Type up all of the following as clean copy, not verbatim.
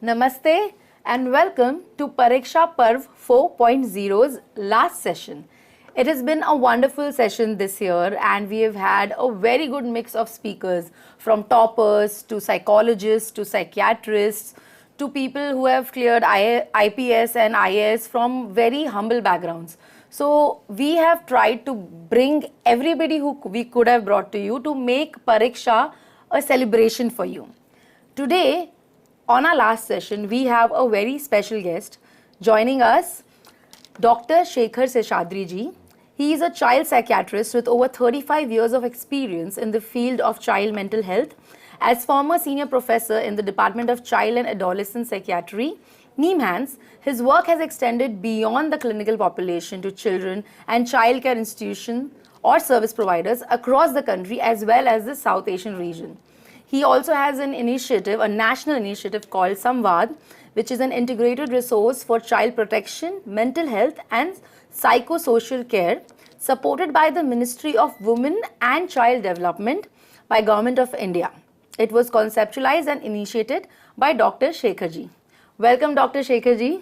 Namaste and welcome to Pariksha Parv 4.0's last session. It has been a wonderful session this year and we have had a very good mix of speakers from toppers to psychologists to psychiatrists to people who have cleared IPS and IAS from very humble backgrounds. So we have tried to bring everybody who we could have brought to you to make Pariksha a celebration for you. Today, on our last session, we have a very special guest joining us, Dr. Shekhar Seshadri ji. He is a child psychiatrist with over 35 years of experience in the field of child mental health. As former senior professor in the Department of Child and Adolescent Psychiatry, NIMHANS, his work has extended beyond the clinical population to children and childcare institutions or service providers across the country as well as the South Asian region. He also has an initiative, a national initiative called Samvad, which is an integrated resource for child protection, mental health and psychosocial care, supported by the Ministry of Women and Child Development by Government of India. It was conceptualized and initiated by Dr. Shekhar ji. Welcome Dr. Shekhar ji.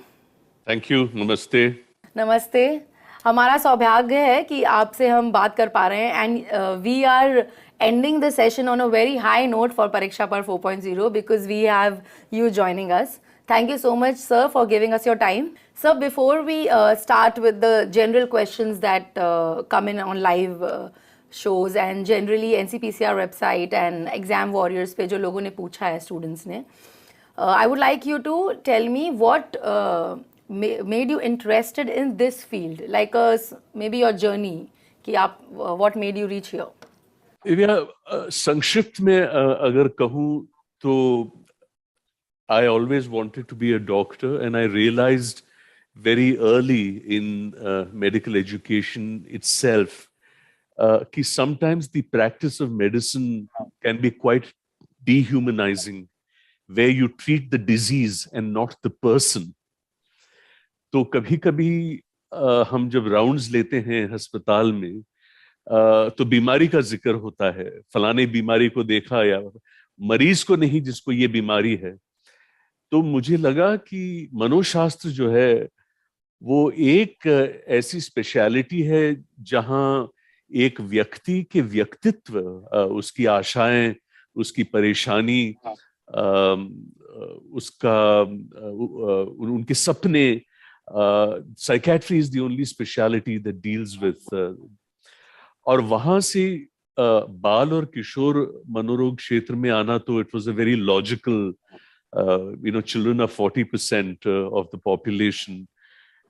Thank you. Namaste. Namaste. हमारा सौभाग्य है कि आपसे हम बात कर पा रहे हैं and we are ending the session on a very high note for Pariksha Parv 4.0 because we have you joining us. Thank you so much, sir, for giving us your time. Sir, before we start with the general questions that come in on live shows and generally NCPCR website and exam warriors पे जो लोगों ने पूछा है students ने, I would like you to tell me what made you interested in this field, like maybe your journey, कि आप what made you reach here? संक्षिप्त में अगर कहूँ तो I always wanted to be a doctor and I realized very early in medical education itself कि sometimes the practice of medicine can be quite dehumanizing, where you treat the disease and not the person. तो कभी-कभी हम जब rounds लेते हैं अस्पताल में तो बीमारी का जिक्र होता है, फलाने बीमारी को देखा या मरीज को नहीं जिसको ये बीमारी है. तो मुझे लगा कि मनोशास्त्र जो है वो एक ऐसी स्पेशलिटी है जहां एक व्यक्ति के व्यक्तित्व, उसकी आशाएं, उसकी परेशानी, उसका उनके सपने, psychiatry is the only specialty that deals with और वहां से बाल और किशोर मनोरोग क्षेत्र में आना तो it was a very logical, children are 40% of the population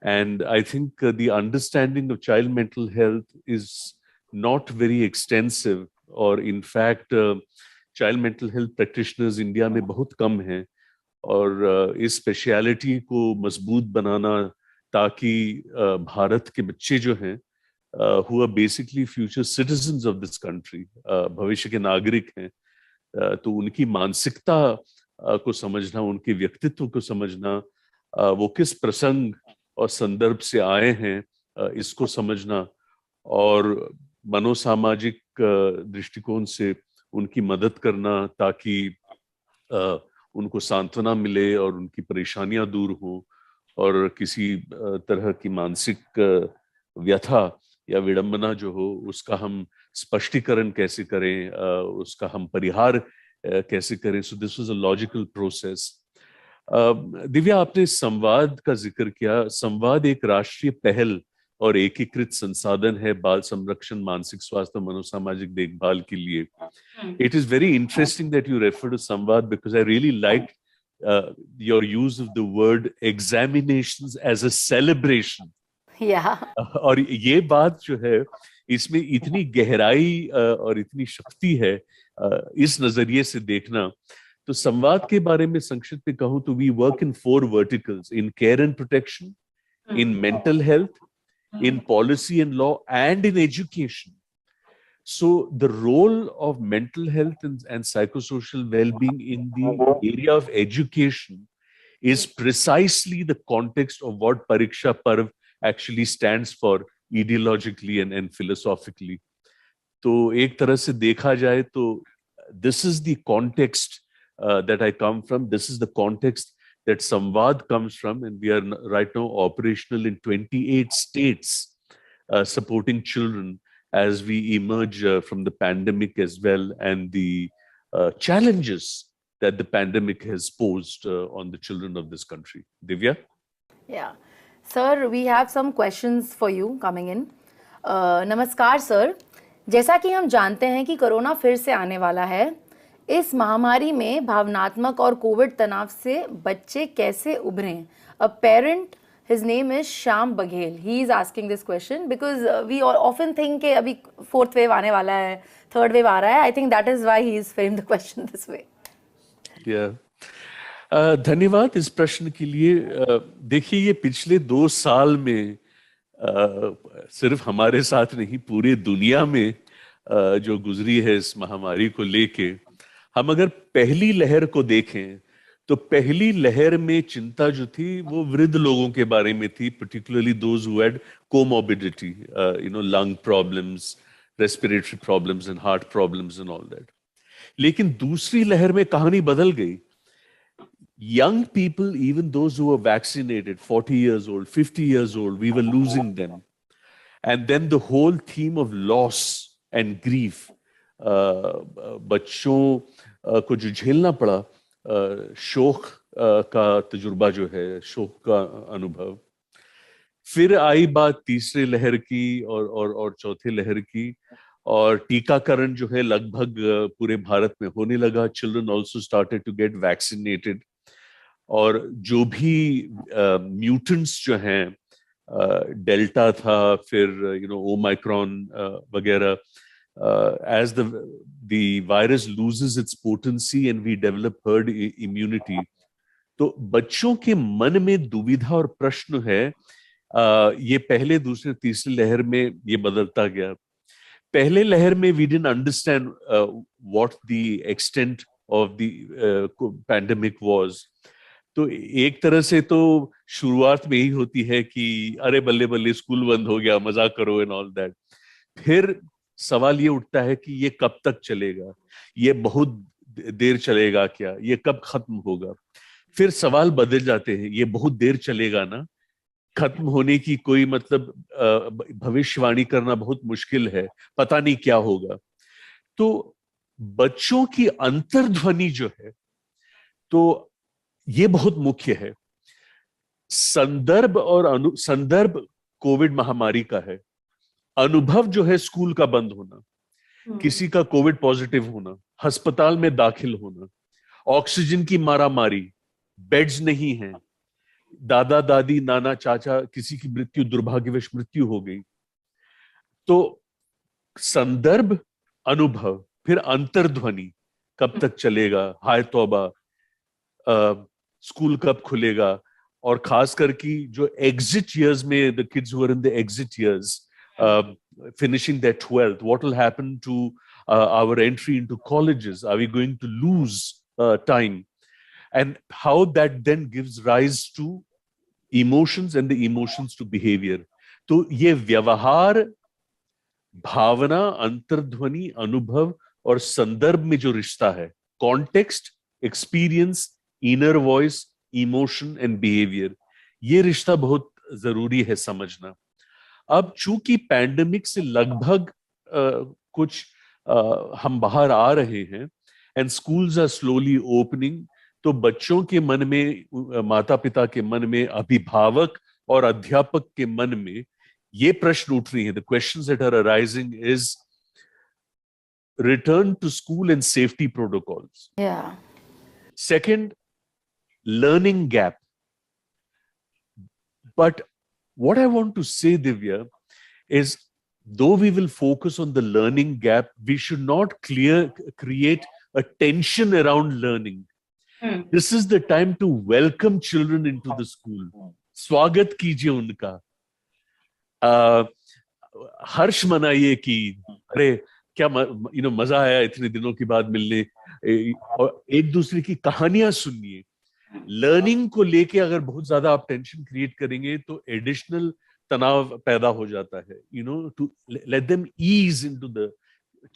and I think the understanding of child mental health is not very extensive or in fact child mental health practitioners India में बहुत कम हैं और इस speciality को मजबूत बनाना ताकि भारत के बच्चे जो हैं who are basically future citizens of this country, भविष्य के नागरिक हैं, तो उनकी मानसिकता को समझना, उनके व्यक्तित्व को समझना, वो किस प्रसंग और संदर्भ से आए हैं इसको समझना और मनोसामाजिक दृष्टिकोण से उनकी मदद करना ताकि उनको सांत्वना मिले और उनकी परेशानियां दूर हों और किसी तरह की मानसिक व्यथा या विडंबना जो हो उसका हम स्पष्टीकरण कैसे करें, उसका हम परिहार कैसे करें. So this was a logical process. Divya, आपने संवाद का जिक्र किया. संवाद एक राष्ट्रीय पहल और एकीकृत संसाधन है बाल संरक्षण, मानसिक स्वास्थ्य और मनोसामाजिक देखभाल के लिए. It is very interesting that you refer to Samvad because I really liked your use of the word examinations as a celebration. Yeah. और ये बात जो है इसमें इतनी गहराई और इतनी शक्ति है इस नजरिए से देखना. तो संवाद के बारे में संक्षिप्त में कहूँ तो we work in 4 verticals: in care and protection, in mental health, in policy and law, and in education. So the role of mental health and psychosocial well-being in the area of education is precisely the context of what Pariksha Parv actually stands for ideologically and philosophically. तो एक तरह से देखा जाए तो this is the context that I come from. This is the context that Samvad comes from, and we are right now operational in 28 states, supporting children as we emerge from the pandemic as well, and the challenges that the pandemic has posed on the children of this country. Divya? Yeah. Sir, we have some questions for you coming in. नमस्कार sir, जैसा कि हम जानते हैं कि corona फिर से आने वाला है, इस महामारी में भावनात्मक और कोविड तनाव से बच्चे कैसे उभरें? A parent, his name is Shyam Baghel. He is asking this question because we often think कि अभी fourth wave आने वाला है, third wave आ रहा है. I think that is why he is framed the question this way. Yeah. धन्यवाद इस प्रश्न के लिए। देखिए, ये पिछले 2 साल में सिर्फ हमारे साथ नहीं, पूरे दुनिया में जो गुजरी है इस महामारी को लेके, हम अगर पहली लहर को देखें तो पहली लहर में चिंता जो थी वो वृद्ध लोगों के बारे में थी, particularly those who had comorbidity, lung problems, respiratory problems and heart problems and all that. लेकिन दूसरी लहर में कहानी बदल गई। Young people, even those who were vaccinated, 40 years old, 50 years old, we were losing them. And then the whole theme of loss and grief, बच्चों को जो झेलना पड़ा, शोक का तजुर्बा जो है, शोक का अनुभव। फिर आई बात तीसरे लहर की और चौथे लहर की, और टीकाकरण जो है लगभग पूरे भारत में होने लगा। Children also started to get vaccinated, और जो भी म्यूटेंट्स जो हैं, डेल्टा था, फिर ओमाइक्रॉन वगैरह, as the virus loses its potency and we develop herd immunity, तो बच्चों के मन में दुविधा और प्रश्न है। ये पहले, दूसरे, तीसरी लहर में ये बदलता गया। पहले लहर में we didn't understand what the extent of the pandemic was. तो एक तरह से तो शुरुआत में ही होती है कि अरे बल्ले बल्ले स्कूल बंद हो गया, मजाक करो एंड ऑल दैट। फिर सवाल ये उठता है कि ये कब तक चलेगा, ये बहुत देर चलेगा क्या, ये कब खत्म होगा। फिर सवाल बदल जाते हैं, ये बहुत देर चलेगा ना, खत्म होने की कोई मतलब भविष्यवाणी करना बहुत मुश्किल है, पता नहीं क्या होगा। तो बच्चों की अंतर्ध्वनि जो है, तो ये बहुत मुख्य है। संदर्भ और संदर्भ कोविड महामारी का है, अनुभव जो है स्कूल का बंद होना, किसी का कोविड पॉजिटिव होना, अस्पताल में दाखिल होना, ऑक्सीजन की मारामारी, बेड्स नहीं हैं, दादा दादी नाना चाचा किसी की मृत्यु, दुर्भाग्यवश मृत्यु हो गई। तो संदर्भ, अनुभव, फिर अंतर्ध्वनि कब तक चलेगा, हाय तौबा, स्कूल कब खुलेगा, और खास करके जो एग्जिट ईयर्स में, the kids who are in the exit years, finishing their 12th, what will happen to our entry into colleges? Are we going to lose time? And how that then gives rise to emotions and the emotions to behavior. तो ये व्यवहार, भावना, अंतर्ध्वनि, अनुभव और संदर्भ में जो रिश्ता है, context, experience, inner voice, emotion and behaviour, ये रिश्ता बहुत जरूरी है समझना। अब चूंकि पैंडेमिक से लगभग कुछ हम बाहर आ रहे हैं, and schools are slowly opening, तो बच्चों के मन में, माता पिता के मन में, अभिभावक और अध्यापक के मन में ये प्रश्न उठ रही हैं। The questions that are arising is return to school and safety protocols. Second, learning gap. But what I want to say, Divya, is though we will focus on the learning gap, we should not create a tension around learning. This is the time to welcome children into the school. स्वागत कीजिए उनका, हर्ष मनाइए कि अरे क्या मजा आया इतने दिनों के बाद मिलने, और एक दूसरे की कहानियां सुनिए। लर्निंग को लेके अगर बहुत ज्यादा आप टेंशन क्रिएट करेंगे तो एडिशनल तनाव पैदा हो जाता है। To let them ease into the,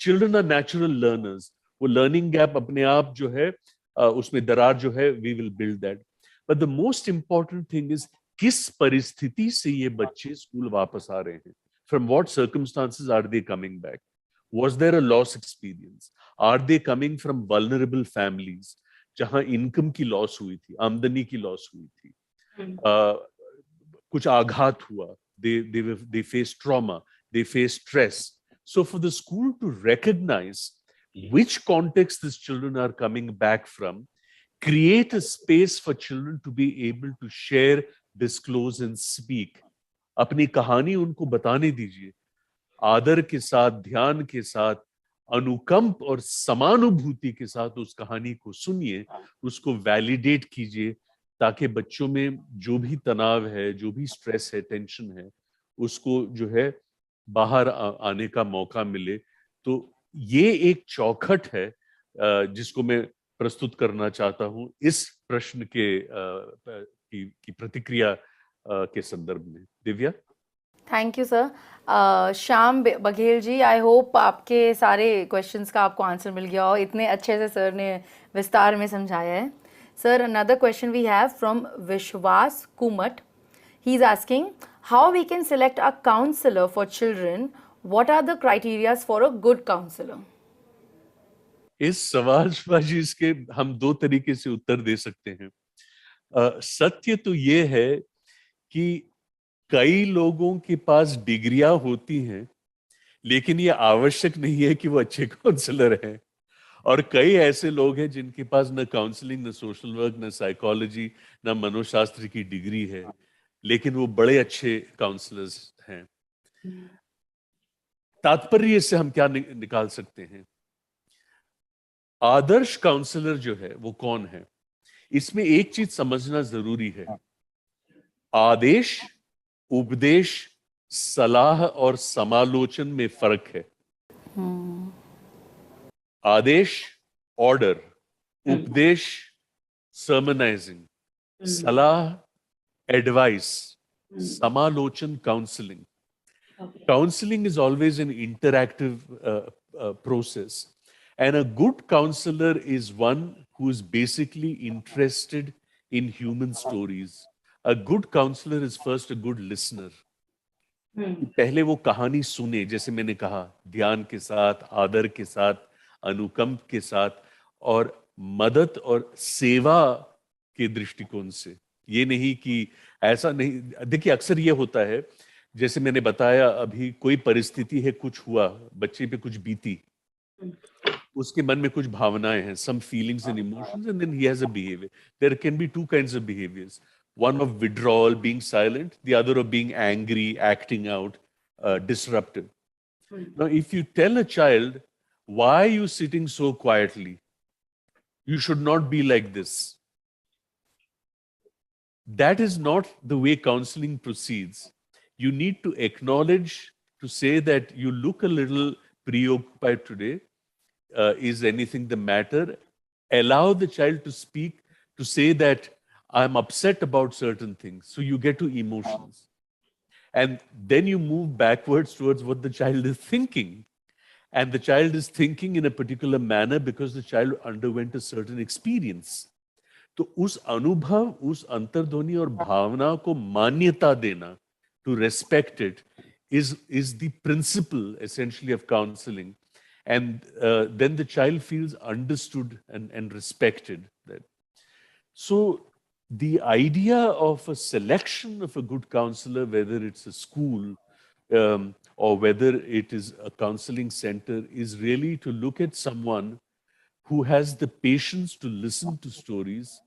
children are natural learners. वो लर्निंग गैप अपने आप जो है, उसमें दरार जो है, we will build that. But the most important thing is किस परिस्थिति से ये बच्चे स्कूल वापस आ रहे हैं. From what circumstances are they coming back? Was there a loss experience? Are they coming from vulnerable families जहां इनकम की लॉस हुई थी, आमदनी की लॉस हुई थी, कुछ आघात हुआ, they face trauma, they face stress. So for the school to recognize which context these children are coming back from, create a space for children to be able to share, disclose and speak. अपनी कहानी उनको बताने दीजिए, आदर के साथ, ध्यान के साथ, अनुकंप और समानुभूति के साथ उस कहानी को सुनिए, उसको वैलिडेट कीजिए, ताकि बच्चों में जो भी तनाव है, जो भी स्ट्रेस है, टेंशन है, उसको जो है बाहर आने का मौका मिले. तो ये एक चौखट है जिसको मैं प्रस्तुत करना चाहता हूं इस प्रश्न की प्रतिक्रिया के संदर्भ में. Divya. Thank you sir. Shyam Baghel ji, I hope आपके सारे क्वेश्चंस का आपको आंसर मिल गया हो. इतने अच्छे से सर ने विस्तार में समझाया है. Sir, another question we have from Vishwas Kumat. He is asking how we can select a counsellor for children. What are the criterias for a good counsellor? इस सवालबाजी इसके हम दो तरीके से उत्तर दे सकते हैं. सत्य तो ये है कि कई लोगों के पास डिग्रियां होती हैं, लेकिन ये आवश्यक नहीं है कि वो अच्छे काउंसलर हैं. और कई ऐसे लोग हैं जिनके पास न काउंसलिंग, न सोशल वर्क, न साइकोलॉजी, न मनोशास्त्र की डिग्री है, लेकिन वो बड़े अच्छे काउंसलर्स हैं. तात्पर्य से हम क्या निकाल सकते हैं? आदर्श काउंसलर जो है वो कौन है? इसमें एक चीज समझना जरूरी है. आदेश, उपदेश, सलाह और समालोचन में फर्क है. आदेश, ऑर्डर, उपदेश, sermonizing, सलाह, एडवाइस, समालोचन, counselling. Counseling is always an interactive process. And a good counselor is one who is basically interested in human stories. A good counselor is first a good listener. पहले वो कहानी सुने, जैसे मैंने कहा, ध्यान के साथ, आदर के साथ, अनुकंप के साथ और मदद और सेवा के दृष्टिकोण से. ये नहीं कि ऐसा नहीं. देखिए, अक्सर ये होता है, जैसे मैंने बताया अभी, कोई परिस्थिति है, कुछ हुआ, बच्चे पे कुछ बीती, उसके मन में कुछ भावनाएं हैं, some feelings and emotions, and then he has a behavior. There can be two kinds of behaviors. One of withdrawal, being silent, the other of being angry, acting out, disruptive. Now, if you tell a child, why are you sitting so quietly? You should not be like this. That is not the way counseling proceeds. You need to acknowledge, to say that you look a little preoccupied today. Is anything the matter? Allow the child to speak, to say that I'm upset about certain things. So you get to emotions. And then you move backwards towards what the child is thinking. And the child is thinking in a particular manner because the child underwent a certain experience. तो उस अनुभव, उस अंतर्ध्वनि और भावना को मान्यता देना, to respect it, is the principle essentially of counseling. And then the child feels understood and respected. So the idea of a selection of a good counselor, whether it's a school or whether it is a counseling center, is really to look at someone who has the patience to listen to stories,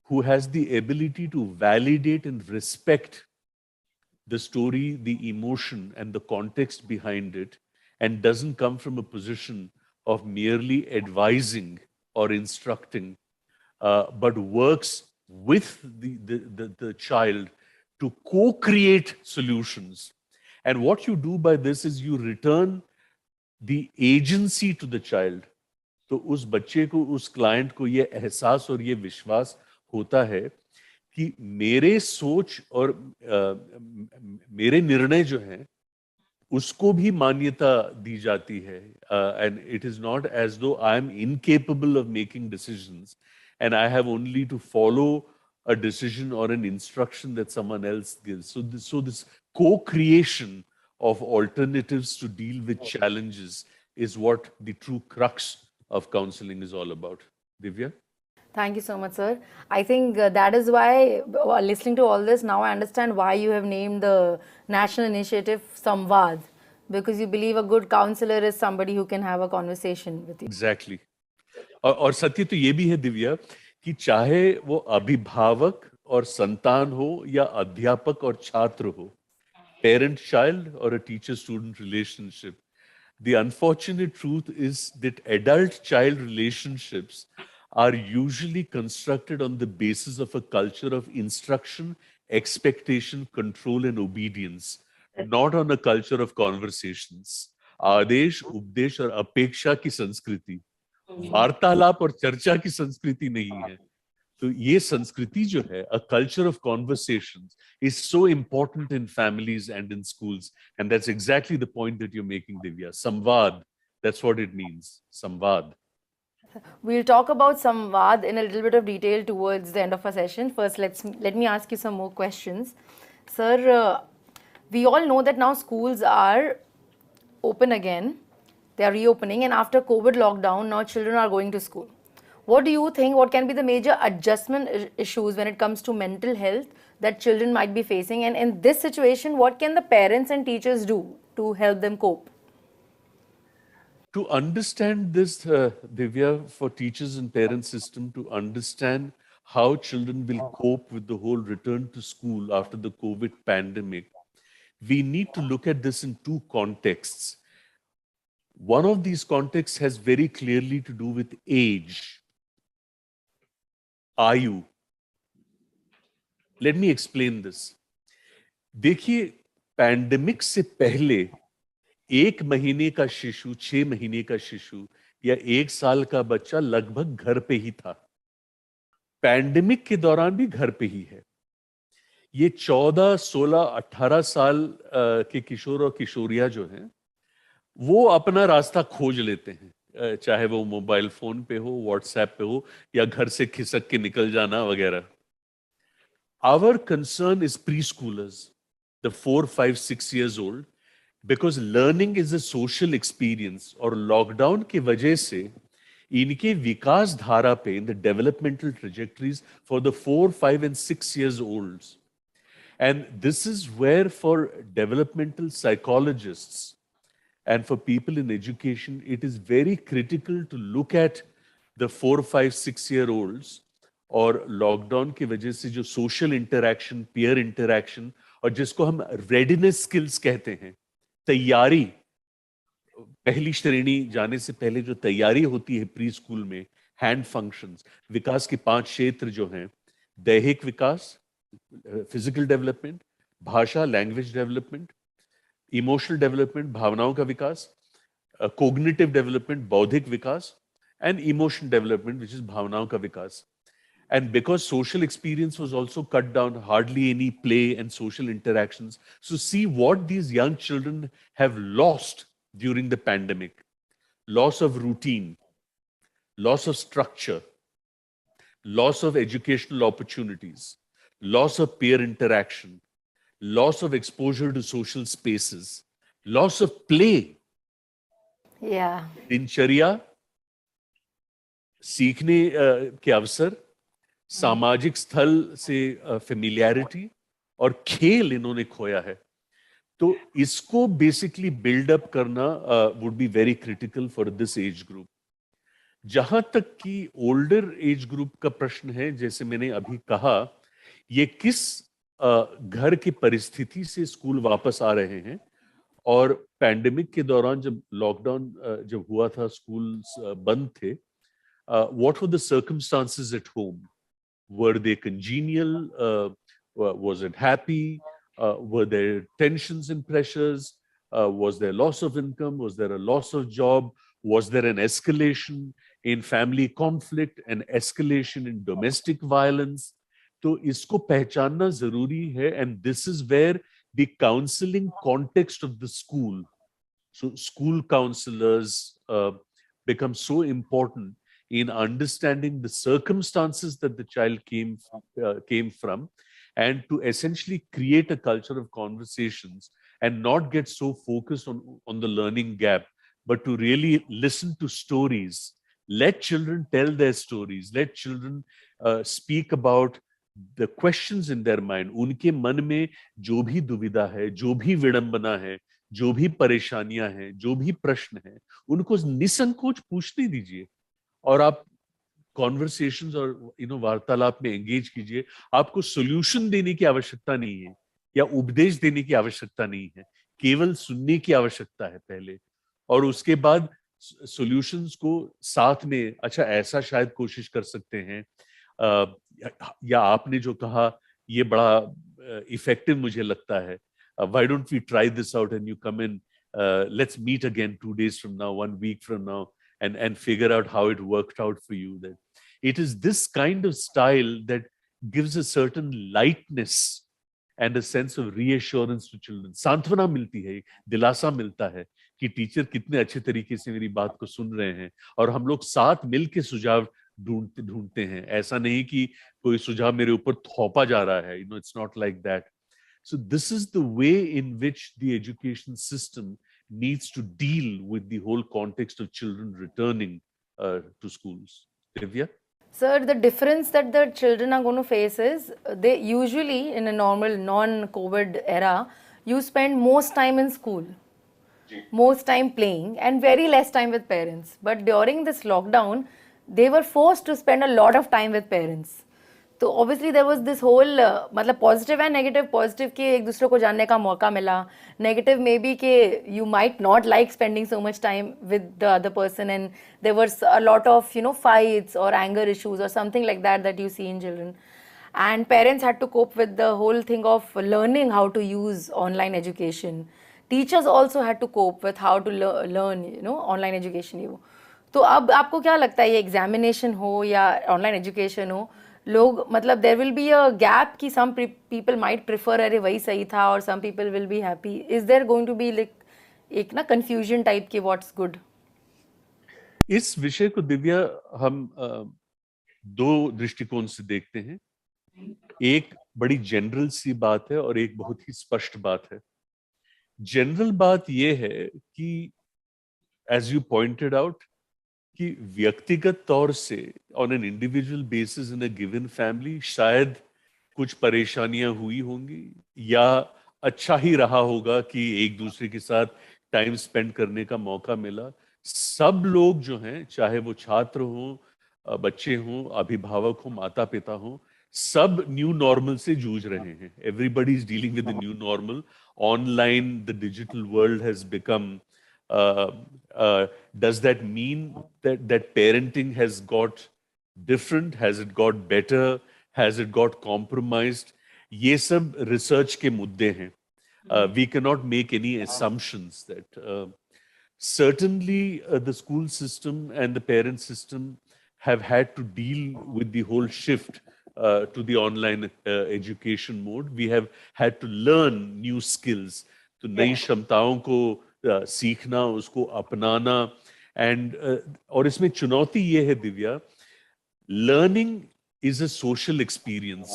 who has the ability to validate and respect the story, the emotion, and the context behind it, and doesn't come from a position of merely advising or instructing, but works with the child to co-create solutions. And what you do by this is you return the agency to the child. तो उस बच्चे को, उस client को ये एहसास और ये विश्वास होता है कि मेरे सोच और मेरे निर्णय जो हैं उसको भी मान्यता दी जाती है. And it is not as though I am incapable of making decisions and I have only to follow a decision or an instruction that someone else gives. So this co-creation of alternatives to deal with challenges is what the true crux of counseling is all about. Divya? Thank you so much, sir. I think that is why, listening to all this, now I understand why you have named the national initiative Samvad, because you believe a good counselor is somebody who can have a conversation with you. Exactly. और सत्य तो ये भी है दिव्या कि चाहे वो अभिभावक और संतान हो या अध्यापक और छात्र हो, parent child or a teacher student relationship, the unfortunate truth is that adult child relationships are usually constructed on the basis of a culture of instruction, expectation, control, and obedience, not on a culture of conversations. आदेश, उपदेश और अपेक्षा की संस्कृति, वार्तालाप और चर्चा की संस्कृति नहीं है. तो ये संस्कृति जो है, a culture of conversations, is so important in families and in schools, and that's exactly the point that you're making, Divya. Samvad, that's what it means. Samvad. We'll talk about Samvad in a little bit of detail towards the end of our session. First, let me ask you some more questions. Sir, we all know that now schools are open again. They are reopening, and after COVID lockdown, now children are going to school. What do you think? What can be the major adjustment issues when it comes to mental health that children might be facing? And in this situation, what can the parents and teachers do to help them cope? To understand this, Divya, for teachers and parent system to understand how children will cope with the whole return to school after the COVID pandemic, we need to look at this in two contexts. One of these contexts has very clearly to do with age. आयु. Let me explain this. देखिए, pandemic से पहले 1 महीने का शिशु, 6 महीने का शिशु या 1 साल का बच्चा लगभग घर पे ही था. पैंडेमिक के दौरान भी घर पे ही है. ये 14, 16, 18 साल के किशोर और किशोरियां जो हैं, वो अपना रास्ता खोज लेते हैं, चाहे वो मोबाइल फोन पे हो, व्हाट्सएप पे हो, या घर से खिसक के निकल जाना वगैरह. Our concern is preschoolers, the 4, 5, 6 years old, because learning is a social experience. और लॉकडाउन की वजह से इनके विकास धारा पे, in the developmental trajectories for the 4, 5 and 6 years olds. And this is where for developmental psychologists and for people in education, it is very critical to look at the 4, 5, 6-year-olds और lockdown की वजह से जो social interaction, peer interaction, और जिसको हम readiness skills कहते हैं, तैयारी, पहली श्रेणी जाने से पहले जो तैयारी होती है प्री स्कूल में, हैंड फंक्शंस, विकास के 5 क्षेत्र जो हैं, दैहिक विकास, फिजिकल डेवलपमेंट, भाषा, लैंग्वेज डेवलपमेंट, इमोशनल डेवलपमेंट, भावनाओं का विकास, कोग्निटिव डेवलपमेंट, बौद्धिक विकास, and emotion development, which is भावनाओं का विकास. And because social experience was also cut down, hardly any play and social interactions. So see what these young children have lost during the pandemic. Loss of routine, loss of structure, loss of educational opportunities, loss of peer interaction, loss of exposure to social spaces, loss of play. Yeah. दिनचर्या, सीखने के अवसर, सामाजिक स्थल से familiarity और खेल इन्होंने खोया है. तो इसको बेसिकली बिल्डअप करना would be very critical for this age group. जहां तक कि ओल्डर एज ग्रुप का प्रश्न है, जैसे मैंने अभी कहा, ये किस घर की परिस्थिति से स्कूल वापस आ रहे हैं. और पैंडेमिक के दौरान जब लॉकडाउन जब हुआ था, स्कूल बंद थे, what were the circumstances at home? Were they congenial? Was it happy? Were there tensions and pressures? Was there loss of income? Was there a loss of job? Was there an escalation in family conflict, an escalation in domestic violence? तो इसको पहचानना जरूरी है, and this is where the counseling context of the school, so school counselors become so important in understanding the circumstances that the child came from, and to essentially create a culture of conversations and not get so focused on the learning gap, but to really listen to stories. Let children tell their stories. Let children speak about the questions in their mind. उनके मन में जो भी दुविधा है, जो भी विडंबना है, जो भी परेशानियां हैं, जो भी प्रश्न है, उनको निसंकोच पूछने दीजिए और आप कॉन्वर्सेशंस और वार्तालाप में एंगेज कीजिए। आपको सॉल्यूशन देने की आवश्यकता नहीं है या उपदेश देने की आवश्यकता नहीं है, केवल सुनने की आवश्यकता है पहले, और उसके बाद सॉल्यूशंस को साथ में, अच्छा ऐसा शायद कोशिश कर सकते हैं, या आपने जो कहा ये बड़ा इफेक्टिव मुझे लगता है, why don't we try this out and you come in, let's meet again 2 days from now, 1 week from now, and figure out how it worked out for you. That it is this kind of style that gives a certain lightness and a sense of reassurance to children. सांत्वना मिलती है, दिलासा मिलता है कि teacher कितने अच्छे तरीके से मेरी बात को सुन रहे हैं और हम लोग साथ मिलके सुझाव ढूंढते हैं। ऐसा नहीं कि कोई सुझाव मेरे ऊपर थोपा जा रहा है, it's not like that. So this is the way in which the education system needs to deal with the whole context of children returning to schools. Divya? Sir, the difference that the children are going to face is they usually, in a normal non-COVID era, you spend most time in school, most time playing, and very less time with parents. But during this lockdown, they were forced to spend a lot of time with parents. तो obviously there was this whole मतलब positive and negative. Positive कि एक दूसरे को जानने का मौका मिला, negative maybe कि you might not like spending so much time with the other person, and there was a lot of fights or anger issues or something like that you see in children, and parents had to cope with the whole thing of learning how to use online education. Teachers also had to cope with how to learn online education. तो अब आपको क्या लगता है, ये examination हो या online education हो, लोग मतलब there will be a gap कि सम पीपल माइट प्रेफर अरे वही सही था, और some people will be happy? Is there going to be like एक ना कंफ्यूजन टाइप की व्हाट्स गुड? इस विषय को दिव्या हम दो दृष्टिकोण से देखते हैं। एक बड़ी जनरल सी बात है और एक बहुत ही स्पष्ट बात है। जनरल बात यह है कि एज यू पॉइंटेड आउट कि व्यक्तिगत तौर से on an individual basis in a given family शायद कुछ परेशानियां हुई होंगी, या अच्छा ही रहा होगा कि एक दूसरे के साथ टाइम स्पेंड करने का मौका मिला। सब लोग जो हैं, चाहे वो छात्र हों, बच्चे हों, अभिभावक हों, माता पिता हों, सब न्यू नॉर्मल से जूझ रहे हैं। Everybody is dealing with the new normal. Online the digital world has become, does that mean that parenting has got different? Has it got better? Has it got compromised? ये सब research के मुद्दे हैं. We cannot make any assumptions that certainly the school system and the parent system have had to deal with the whole shift to the online education mode. We have had to learn new skills, तो नई क्षमताओं को सीखना, उसको अपनाना, and और इसमें चुनौती ये है Divya, learning is a social experience.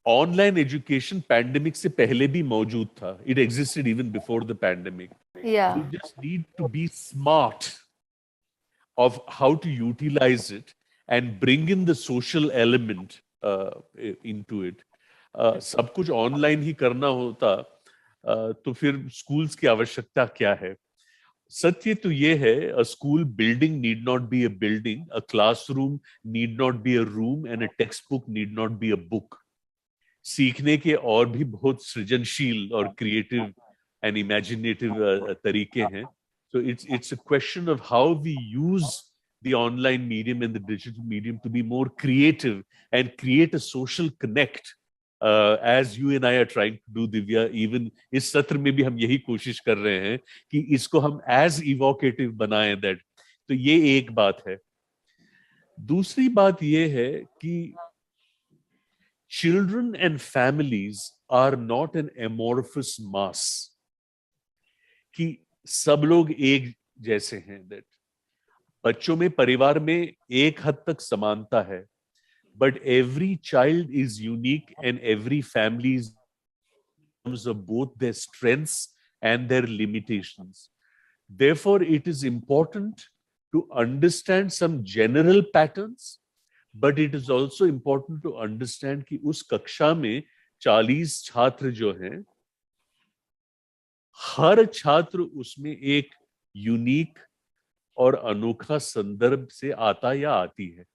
Online education pandemic से पहले भी मौजूद था, it existed even before the pandemic. You just need to be smart of how to utilize it and bring in the social element into it. सब कुछ online ही करना होता तो फिर स्कूल्स की आवश्यकता क्या है? सत्य तो ये है, a school building need not be a building, a classroom need not be a room, and a textbook need not be a book. सीखने के और भी बहुत सृजनशील और क्रिएटिव एंड इमेजिनेटिव तरीके हैं. So it's a question of how we use the online medium and the digital medium to be more creative and create a social connect, as you and I are trying to do, Divya. Even इस सत्र में भी हम यही कोशिश कर रहे हैं कि इसको हम as evocative बनाएं that. तो ये एक बात है. दूसरी बात ये है कि children and families are not an amorphous mass, कि सब लोग एक जैसे हैं. that बच्चों में परिवार में एक हद तक समानता है, but every child is unique and every family is terms of both their strengths and their limitations. Therefore, it is important to understand some general patterns, but it is also important to understand कि उस कक्षा में 40 छात्र जो हैं, हर छात्र उसमें एक यूनिक और अनोखा संदर्भ से आता या आती है,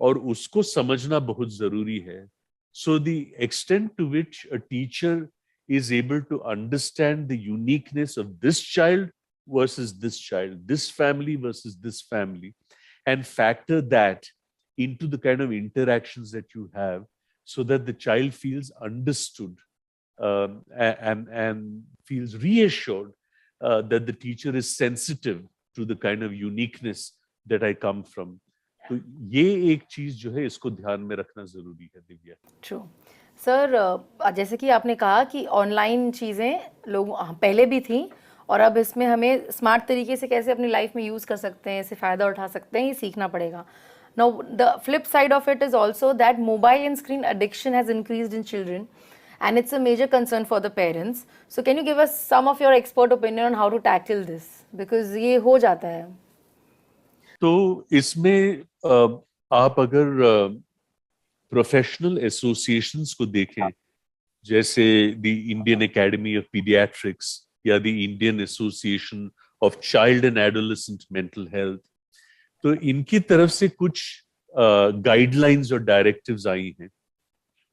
और उसको समझना बहुत जरूरी है. So the extent to which a teacher is able to understand the uniqueness of this child versus this child, this family versus this family, and factor that into the kind of interactions that you have, so that the child feels understood, and feels reassured that the teacher is sensitive to the kind of uniqueness that I come from. तो ये एक चीज जो है इसको ध्यान में रखना जरूरी है दिव्या. ट्रू सर, जैसे कि आपने कहा कि ऑनलाइन चीज़ें लोग पहले भी थी, और अब इसमें हमें स्मार्ट तरीके से कैसे अपनी लाइफ में यूज़ कर सकते हैं, इससे फ़ायदा उठा सकते हैं, ये सीखना पड़ेगा. Now the flip side of it is also that mobile and screen addiction has increased in children and it's a major concern for the parents. So can you give us some of your expert opinion on how to tackle this, because ये हो जाता है. तो इसमें आप अगर professional associations को देखें, जैसे the Indian academy of paediatrics या the Indian association of child and adolescent mental health, तो इनकी तरफ से कुछ गाइडलाइंस और डायरेक्टिव्स आई हैं.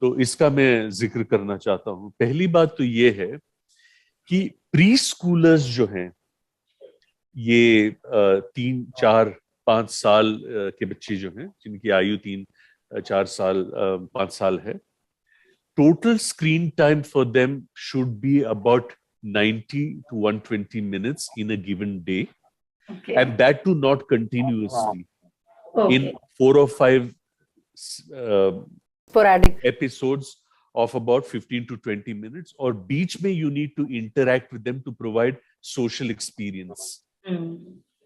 तो इसका मैं जिक्र करना चाहता हूं. पहली बात तो ये है कि प्री स्कूलर्स जो हैं, ये 3, 4, 5 साल के बच्चे जो हैं, जिनकी आयु 3, 4 साल 5 साल है, total screen time for them should be about 90 to 120 minutes in a given day. Okay. And that too not continuously. Okay. In 4 or 5 sporadic episodes of about 15 to 20 minutes, or beach mein you need to interact with them to provide social experience.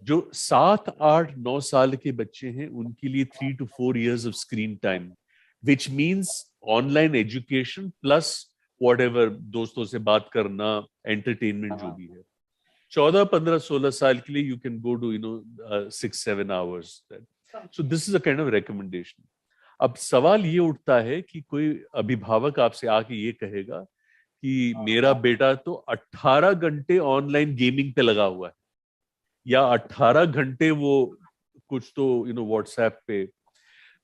जो 7, 8, 9 साल के बच्चे हैं, उनके लिए 3 to 4 years of screen time, which means online education plus whatever, दोस्तों से बात करना, entertainment जो भी है. 14, 15, 16 साल के लिए you can go to 6, 7 hours. So this is a kind of recommendation. अब सवाल ये उठता है कि कोई अभिभावक आपसे आके ये कहेगा कि मेरा बेटा तो 18 घंटे ऑनलाइन गेमिंग पे लगा हुआ है, या 18 घंटे वो कुछ तो व्हाट्सएप पे.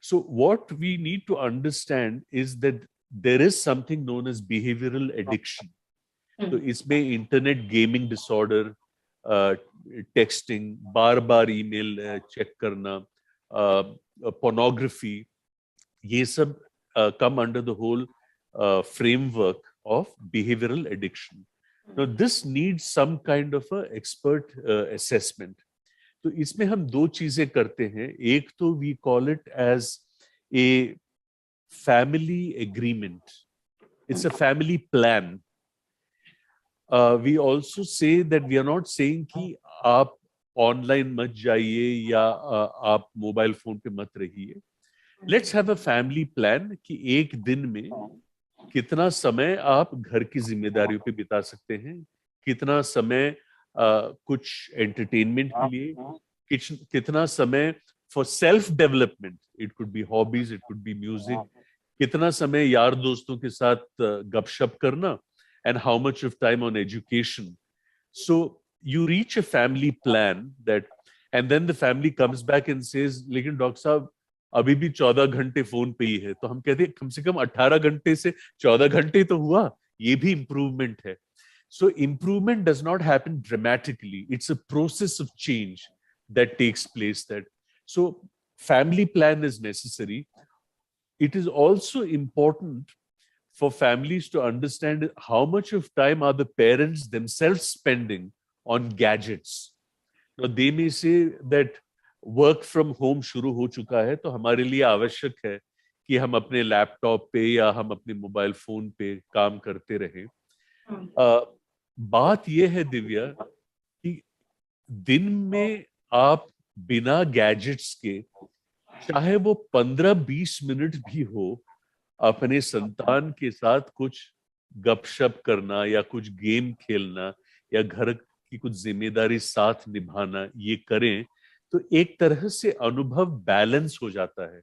So what we need to understand is that there is something known as behavioral addiction. तो इसमें इंटरनेट गेमिंग डिसऑर्डर, टेक्सटिंग, बार बार ईमेल चेक करना, pornography, ये सब come under the whole framework of behavioral addiction. Now this needs some kind of a expert assessment. तो इसमें हम 2 चीजें करते हैं. एक तो we call it as a family agreement. It's a family plan. We also say that we are not saying कि आप ऑनलाइन मत जाइए या आप मोबाइल फोन पे मत रहिए. Let's have a family plan कि एक दिन में कितना समय आप घर की जिम्मेदारियों पे बिता सकते हैं, कितना समय कुछ एंटरटेनमेंट के लिए, कितना समय for self development, it could be hobbies, it could be music, कितना समय यार दोस्तों के साथ गपशप करना, and how much of time on education. So you reach a family plan that, and then the family comes back and says, लेकिन doctor साहब अभी भी 14 घंटे फोन पे ही है. तो हम कहते हैं कम से कम 18 घंटे से 14 घंटे तो हुआ, ये भी इम्प्रूवमेंट है. So improvement does not happen dramatically. It's a process of change that takes place. So family plan is necessary. It is also important for families to understand how much of time are the parents themselves spending on gadgets. Now they may say that work from home शुरू हो चुका है, तो हमारे लिए आवश्यक है कि हम अपने लैपटॉप पे या हम अपने मोबाइल फोन पे काम करते रहें. बात यह है दिव्या कि दिन में आप बिना गैजेट्स के, चाहे वो 15-20 मिनट भी हो, अपने संतान के साथ कुछ गपशप करना या कुछ गेम खेलना या घर की कुछ जिम्मेदारी साथ निभाना, ये करें तो एक तरह से अनुभव बैलेंस हो जाता है.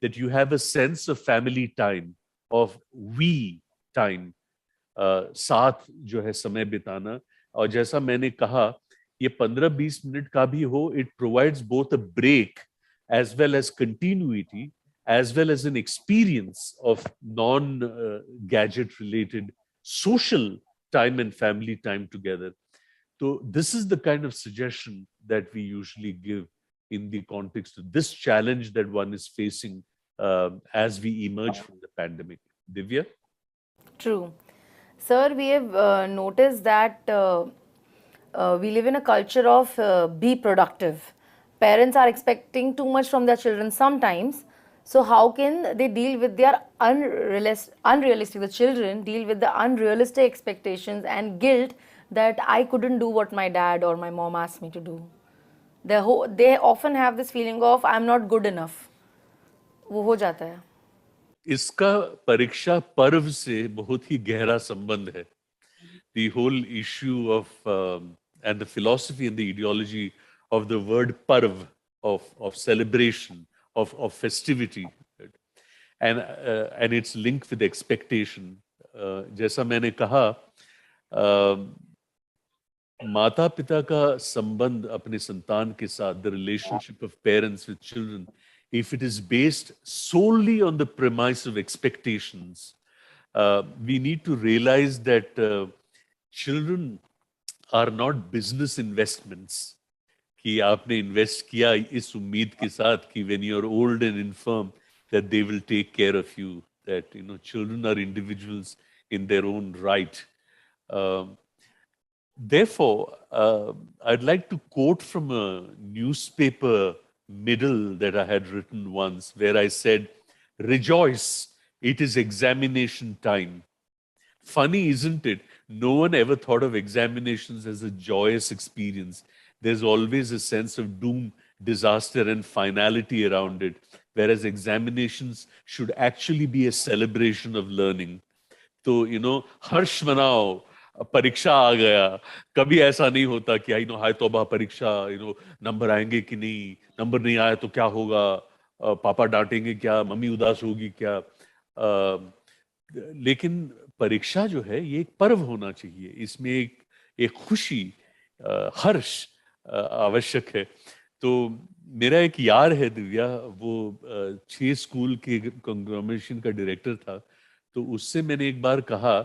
That you have a sense of family time, of we time, साथ जो है समय बिताना. और जैसा मैंने कहा, ये 15-20 मिनट का भी हो, it provides both a break as well as continuity, as well as an experience of non-gadget related social time and family time together. So this is the kind of suggestion that we usually give in the context of this challenge that one is facing as we emerge from the pandemic. Divya? True. Sir, we have noticed that we live in a culture of be productive. Parents are expecting too much from their children sometimes. So, how can they deal with their unrealistic, the children deal with the unrealistic expectations and guilt that I couldn't do what my dad or my mom asked me to do? They often have this feeling of I'm not good enough. वो हो जाता है. इसका परीक्षा पर्व से बहुत ही गहरा संबंध है. The whole issue of and the philosophy and the ideology of the word parv, of celebration, of festivity, and its link with expectation. जैसा मैंने कहा, माता पिता का संबंध अपने संतान के साथ, the relationship of parents with children, if it is based solely on the premise of expectations, we need to realize that children are not business investments. कि आपने invest किया इस उम्मीद के साथ कि when you are old and infirm that they will take care of you. That children are individuals in their own right. Therefore, I'd like to quote from a newspaper middle that I had written once, where I said, "Rejoice, it is examination time." Funny, isn't it? No one ever thought of examinations as a joyous experience. There's always a sense of doom, disaster, and finality around it, whereas examinations should actually be a celebration of learning. तो हर्ष मनाओ, परीक्षा आ गया. कभी ऐसा नहीं होता कि हाय तौबा परीक्षा, नंबर आएंगे कि नहीं, नंबर नहीं आया तो क्या होगा, पापा डांटेंगे क्या, मम्मी उदास होगी क्या. लेकिन परीक्षा जो है ये एक पर्व होना चाहिए. इसमें एक खुशी, हर्ष आवश्यक है. तो मेरा एक यार है दिव्या, वो 6 स्कूल के कंग्लोमरेशन का डायरेक्टर था. तो उससे मैंने एक बार कहा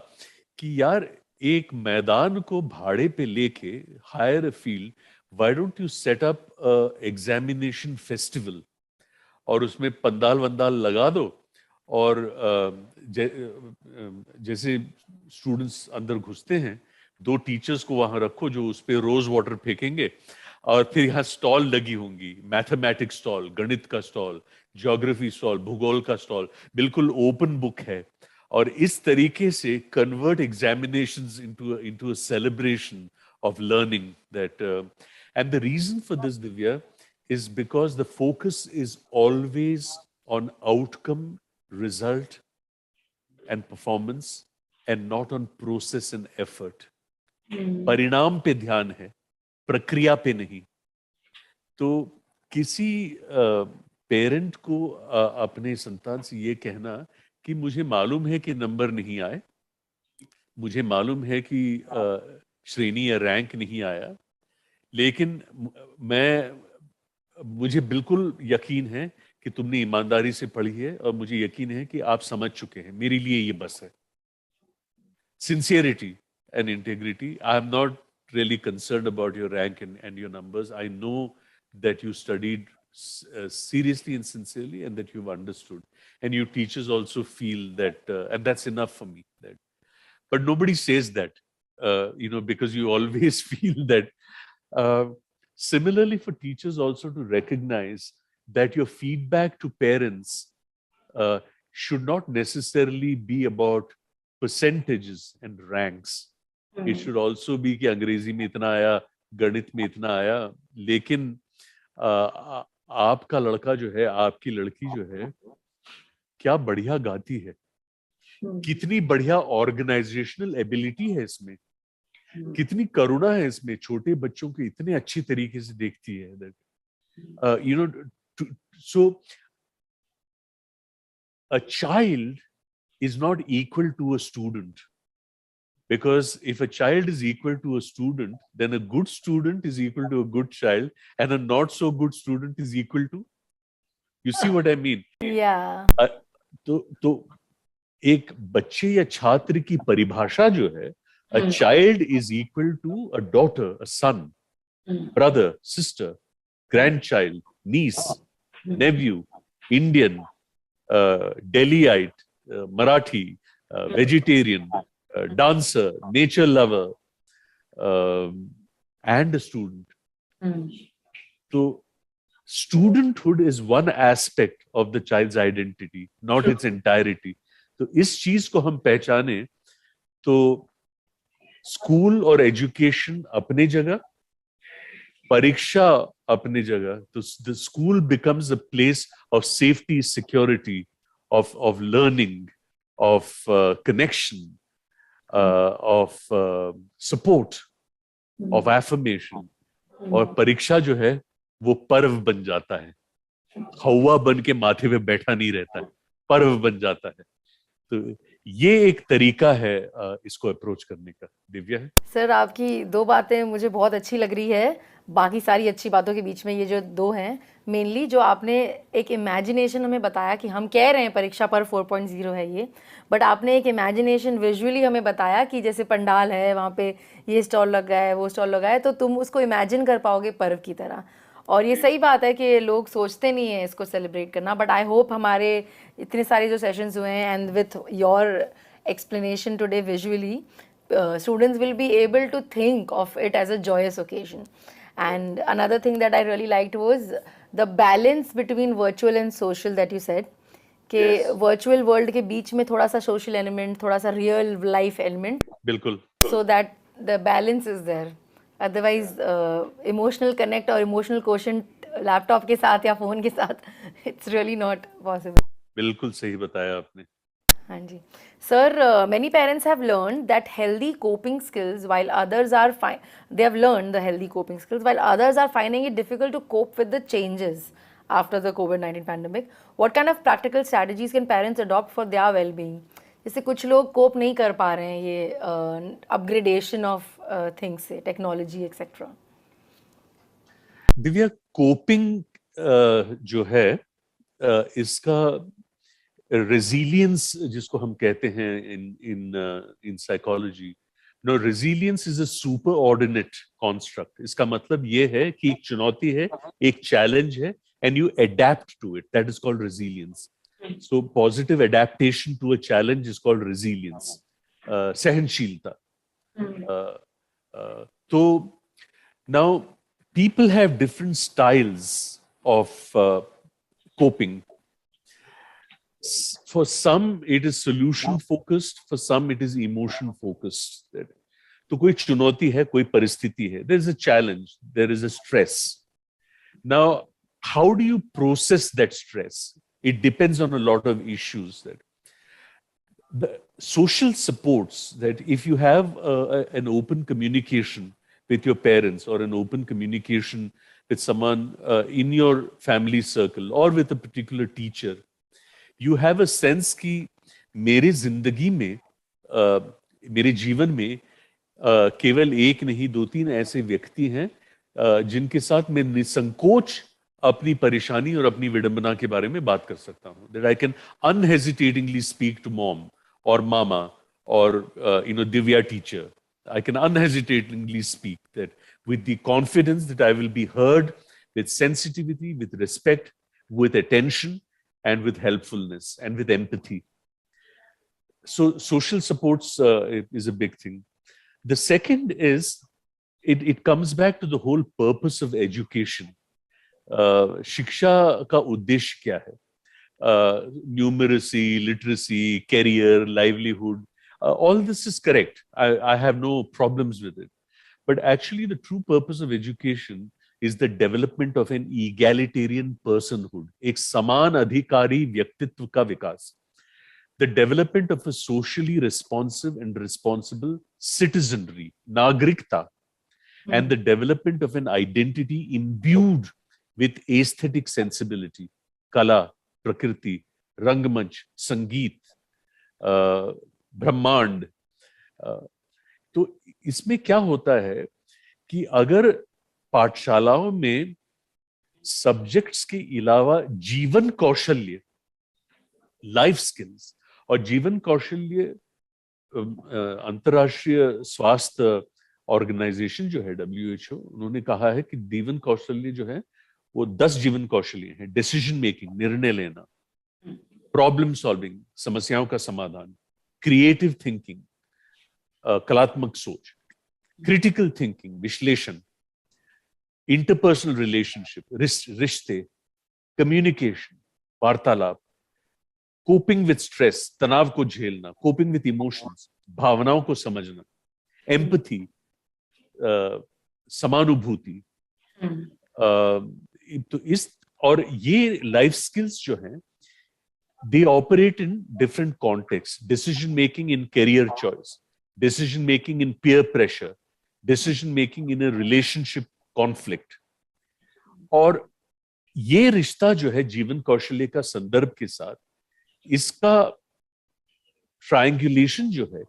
कि यार, एक मैदान को भाड़े पे लेके, higher a field, why don't you set up examination festival, और उसमें पंडाल वंडाल लगा दो, और जैसे स्टूडेंट्स अंदर घुसते हैं, 2 टीचर्स को वहां रखो जो उस पे रोज वाटर फेंकेंगे, और फिर यहाँ स्टॉल लगी होंगी, मैथमेटिक्स स्टॉल, गणित का स्टॉल, ज्योग्राफी स्टॉल, भूगोल का स्टॉल, बिल्कुल ओपन बुक है. और इस तरीके से convert examinations into a celebration of learning. That and the reason for this, Divya, is because the focus is always on outcome, result, and performance, and not on process and effort. परिणाम पे ध्यान है, प्रक्रिया पे नहीं. तो किसी parent को अपने संतान से ये कहना कि मुझे मालूम है कि नंबर नहीं आए, मुझे मालूम है कि श्रेणी या रैंक नहीं आया, लेकिन मुझे बिल्कुल यकीन है कि तुमने ईमानदारी से पढ़ी है, और मुझे यकीन है कि आप समझ चुके हैं. मेरे लिए ये बस है. Sincerity and integrity. I am not really concerned about your rank and your numbers. I know that you studied seriously and sincerely, and that you've understood. And your teachers also feel that, and that's enough for me. But nobody says that, because you always feel that. Similarly, for teachers also to recognize that your feedback to parents should not necessarily be about percentages and ranks. It should also be कि अंग्रेजी में इतना आया, गणित में इतना आया, लेकिन आपका लड़का जो है, आपकी लड़की जो है, क्या बढ़िया गाती है, कितनी बढ़िया ऑर्गेनाइजेशनल एबिलिटी है इसमें, कितनी करुणा है इसमें, छोटे बच्चों को इतने अच्छी तरीके से देखती है, you know, so a child is not equal to a student, because if a child is equal to a student, then a good student is equal to a good child, and a not so good student is equal to, you see what I mean? Yeah. तो एक बच्चे या छात्र की परिभाषा जो है, a child is equal to a daughter, a son, brother, sister, grandchild, niece, nephew, Indian, Delhiite, Marathi, vegetarian, dancer, nature lover, and a student. So, studenthood is one aspect of the child's identity, not its entirety. तो इस चीज को हम पहचाने तो school और education अपनी जगह, परीक्षा अपनी जगह, तो the school becomes a place of safety, security, of learning, of connection, of support, of affirmation. और परीक्षा जो है वो पर्व बन जाता है, हवा बन के माथे पे बैठा नहीं रहता है, पर्व बन जाता है. तो ये एक तरीका है इसको अप्रोच करने का. दिव्या है सर, आपकी दो बातें मुझे बहुत अच्छी लग रही है, बाकी सारी अच्छी बातों के बीच में ये जो दो हैं, मेनली जो आपने एक इमेजिनेशन हमें बताया कि हम कह रहे हैं परीक्षा पर 4.0 है ये, बट आपने एक इमेजिनेशन विजुअली हमें बताया कि जैसे पंडाल है, वहाँ पे ये स्टॉल लगा है, वो स्टॉल लगा है, तो तुम उसको इमेजिन कर पाओगे पर्व की तरह. और ये सही बात है कि लोग सोचते नहीं हैं इसको सेलिब्रेट करना, बट आई होप हमारे इतने सारे जो सेशंस हुए हैं and with your explanation today visually, students will be able to think of it as a joyous occasion. And another thing that I really liked was the balance between virtual and social that you said, कि virtual world के बीच में थोड़ा सा social element, थोड़ा सा real life element, बिल्कुल, so that the balance is there. Otherwise emotional connect or emotional quotient laptop के साथ या phone के साथ, it's really not possible. बिल्कुल सही बताया आपने. हाँ जी sir. Many parents have learned that healthy coping skills while others are they have learned the healthy coping skills while others are finding it difficult to cope with the changes after the COVID-19 pandemic. What kind of practical strategies can parents adopt for their well-being? जैसे कुछ लोग कोप नहीं कर पा रहे हैं ये upgradation of things से, टेक्नोलॉजी एक्सेट्रा. दिव्या, कोपिंग जो है इसका रेजिलियंस जिसको हम कहते हैं in psychology, no, resilience is a superordinate construct. इसका मतलब ये है कि एक चुनौती है, एक चैलेंज है, and you adapt to it, that is called resilience. So positive adaptation to a challenge is called resilience, सहनशीलता. तो now people have different styles of coping. For some it is solution focused, for some it is emotion focused. तो कोई चुनौती है, कोई परिस्थिति है, there is a challenge, there is a stress. Now how do you process that stress? It depends on a lot of issues. That the social supports, that if you have an open communication with your parents or an open communication with someone in your family circle or with a particular teacher, you have a sense कि मेरे जिंदगी में, मेरे जीवन में केवल एक नहीं, दो तीन ऐसे व्यक्ति हैं जिनके साथ मैं निसंकोच अपनी परेशानी और अपनी विडंबना के बारे में बात कर सकता हूँ. That I can unhesitatingly speak to mom or mama or Divya teacher. I can unhesitatingly speak that with the confidence that I will be heard, with sensitivity, with respect, with attention, and with helpfulness, and with empathy. So social supports is a big thing. The second is, it comes back to the whole purpose of education. शिक्षा का उद्देश्य क्या है? Numeracy, literacy, career, livelihood, all this is correct. I have no problems with it. But actually the true purpose of education is the development of an egalitarian personhood, एक समान अधिकारी व्यक्तित्व का विकास, the development of a socially responsive and responsible citizenry, nagrikta, and the development of an identity imbued with aesthetic sensibility, kala, prakriti, rangmanch, sangeet, ब्रह्मांड. तो इसमें क्या होता है कि अगर पाठशालाओं में सब्जेक्ट्स के अलावा जीवन कौशल्य, लाइफ स्किल्स, और जीवन कौशल्य अंतर्राष्ट्रीय स्वास्थ्य ऑर्गेनाइजेशन जो है WHO, उन्होंने कहा है कि जीवन कौशल्य जो है वो 10 जीवन कौशल्य हैं. डिसीजन मेकिंग, निर्णय लेना, प्रॉब्लम सॉल्विंग, समस्याओं का समाधान, क्रिएटिव थिंकिंग, कलात्मक सोच, क्रिटिकल थिंकिंग, विश्लेषण, इंटरपर्सनल रिलेशनशिप, रिश्ते, कम्युनिकेशन, वार्तालाप, कोपिंग विद स्ट्रेस, तनाव को झेलना, कोपिंग विद इमोशंस, भावनाओं को समझना, एम्पथी, समानुभूति. तो इस और ये लाइफ स्किल्स जो हैं, they operate in different contexts. Decision making in career choice, decision making in peer pressure, decision making in a relationship conflict. और ये रिश्ता जो है जीवन कौशल्य का संदर्भ के साथ, इसका ट्रायंगुलेशन जो है,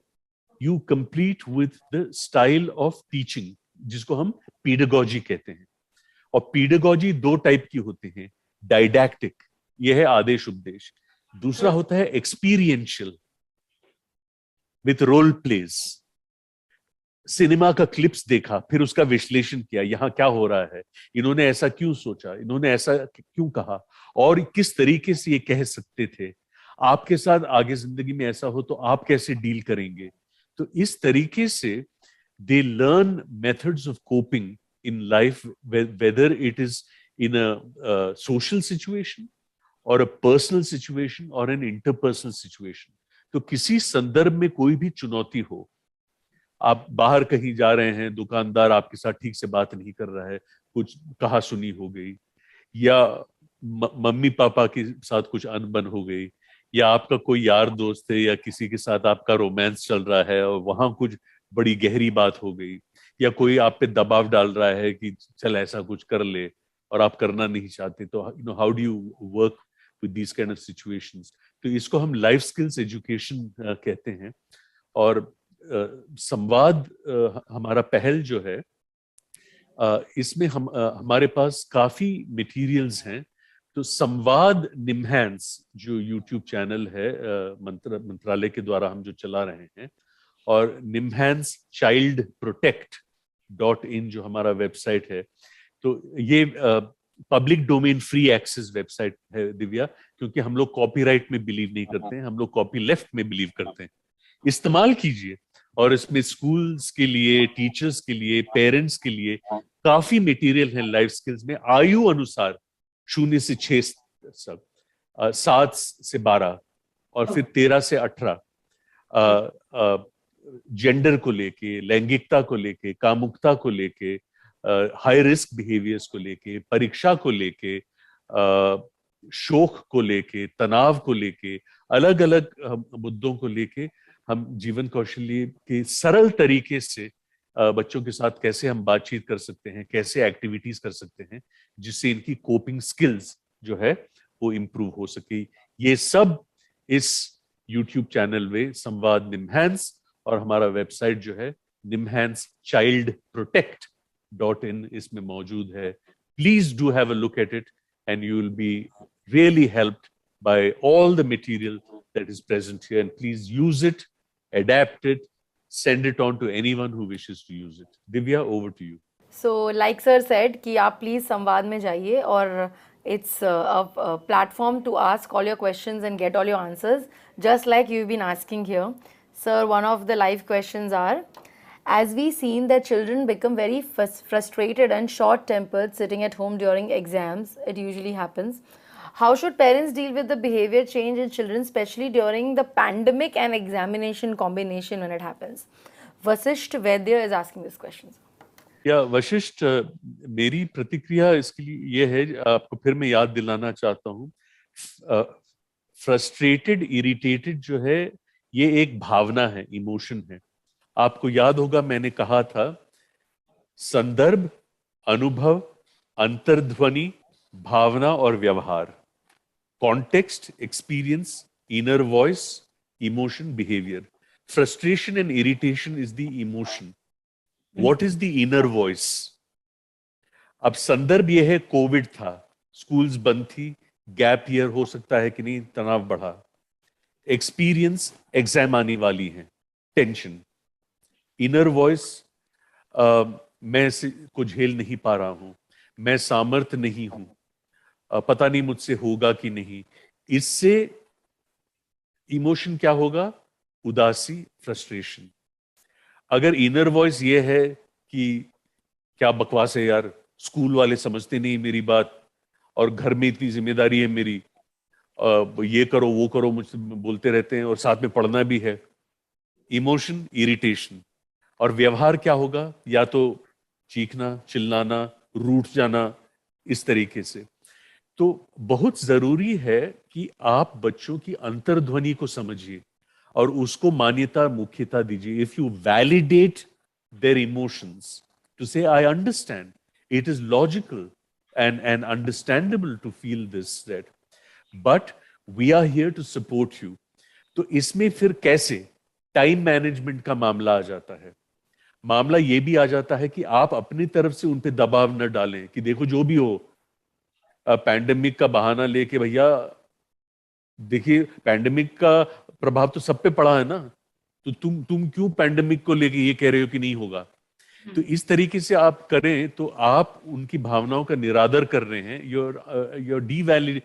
you complete with the style of teaching, जिसको हम pedagogy कहते हैं. और pedagogy 2 टाइप की होती हैं. Didactic, यह है आदेश उपदेश. दूसरा होता है experiential, with role plays. Cinema का क्लिप्स देखा, फिर उसका विश्लेषण किया, यहां क्या हो रहा है, इन्होंने ऐसा क्यों सोचा, इन्होंने ऐसा क्यों कहा, और किस तरीके से ये कह सकते थे, आपके साथ आगे जिंदगी में ऐसा हो तो आप कैसे डील करेंगे. तो इस तरीके से they learn methods of coping in life, whether it is in a social situation और अ पर्सनल सिचुएशन और एन इंटरपर्सनल सिचुएशन. तो किसी संदर्भ में कोई भी चुनौती हो, आप बाहर कहीं जा रहे हैं, दुकानदार आपके साथ ठीक से बात नहीं कर रहा है, कुछ कहा सुनी हो गई, या मम्मी पापा के साथ कुछ अनबन हो गई, या आपका कोई यार दोस्त है या किसी के साथ आपका रोमांस चल रहा है और वहां कुछ बड़ी गहरी बात हो गई, या कोई आप पे दबाव डाल रहा है कि चल ऐसा कुछ कर ले और आप करना नहीं चाहते, तो how do you work with these kind of situations. तो इसको हम लाइफ स्किल्स एजुकेशन कहते हैं. और संवाद हमारा पहल जो है, इसमें हमारे पास काफी मटेरियल्स हैं. तो संवाद निम्हांस जो यूट्यूब चैनल है, मंत्रालय के द्वारा हम जो चला रहे हैं, और निम्हांस चाइल्ड प्रोटेक्ट.in जो हमारा वेबसाइट है, तो ये public domain free access website है दिव्या, क्योंकि हम लोग कॉपीराइट में बिलीव नहीं करते हैं, हम लोग कॉपी लेफ्ट में बिलीव करते हैं. इस्तेमाल कीजिए, और इसमें स्कूल्स के लिए, टीचर्स के लिए, पेरेंट्स के लिए काफी मटेरियल है लाइफ स्किल्स में, आयु अनुसार 0 से 6 सब, 7 से 12, और फिर 13 से 18, जेंडर को लेके, लैंगिकता को लेके, कामुकता को लेके, हाई रिस्क बिहेवियर्स को लेके, परीक्षा को लेके, शोक को लेके, तनाव को लेके, अलग अलग मुद्दों को लेके हम जीवन कौशल्य के सरल तरीके से बच्चों के साथ कैसे हम बातचीत कर सकते हैं, कैसे एक्टिविटीज कर सकते हैं, जिससे इनकी कोपिंग स्किल्स जो है वो इम्प्रूव हो सके. ये सब इस यूट्यूब चैनल में संवाद निम्हांस, और हमारा वेबसाइट जो है निम्हांस चाइल्ड प्रोटेक्ट.in इसमें मौजूद है. Please do have a look at it and you will be really helped by all the material that is present here, and please use it, adapt it, send it on to anyone who wishes to use it. Divya, over to you. So like sir said कि आप please संवाद में जाइए, और it's a platform to ask all your questions and get all your answers, just like you've been asking here. Sir, one of the live questions are, as we seen that children become very frustrated and short-tempered sitting at home during exams, it usually happens. How should parents deal with the behavior change in children, especially during the pandemic and examination combination when it happens? Vasisht Vaidya is asking this question. या वशिष्ठ, मेरी प्रतिक्रिया इसके लिए ये है, आपको फिर मैं याद दिलाना चाहता हूँ, फ्रस्ट्रेटेड इरिटेटेड जो है, ये एक भावना है, इमोशन है। आपको याद होगा मैंने कहा था, संदर्भ, अनुभव, अंतर्ध्वनि, भावना और व्यवहार, context, experience, inner voice, emotion, behaviour. Frustration and irritation is the emotion. What is the inner voice? अब संदर्भ यह है, कोविड था, स्कूल्स बंद थी, गैप ईयर हो सकता है कि नहीं, तनाव बढ़ा। एक्सपीरियंस, एग्जाम आने वाली है, टेंशन। इनर वॉइस, मैं को झेल नहीं पा रहा हूं, मैं सामर्थ्य नहीं हूं, पता नहीं मुझसे होगा कि नहीं। इससे इमोशन क्या होगा? उदासी, फ्रस्ट्रेशन। अगर इनर वॉइस ये है कि क्या बकवास है यार, स्कूल वाले समझते नहीं मेरी बात, और घर में इतनी जिम्मेदारी है मेरी, ये करो वो करो मुझसे बोलते रहते हैं, और साथ में पढ़ना भी है। Emotion, irritation. और व्यवहार क्या होगा? या तो चीखना, चिल्लाना, रूठ जाना, इस तरीके से। तो बहुत जरूरी है कि आप बच्चों की अंतर्ध्वनि को समझिए और उसको मान्यता, मुख्यता दीजिए. If you validate their emotions, to say I understand, it is logical and understandable to feel this, that but we are here to support you. तो इसमें फिर कैसे टाइम मैनेजमेंट का मामला आ जाता है. मामला ये भी आ जाता है कि आप अपनी तरफ से उन पे दबाव न डालें कि देखो जो भी हो, पैंडेमिक का बहाना लेके, भैया देखिए पैंडेमिक का प्रभाव तो सब पे पड़ा है ना, तो तुम क्यों पैंडेमिक को लेके ये कह रहे हो कि नहीं होगा. तो इस तरीके से आप करें तो आप उनकी भावनाओं का निरादर कर रहे हैं. you're devalid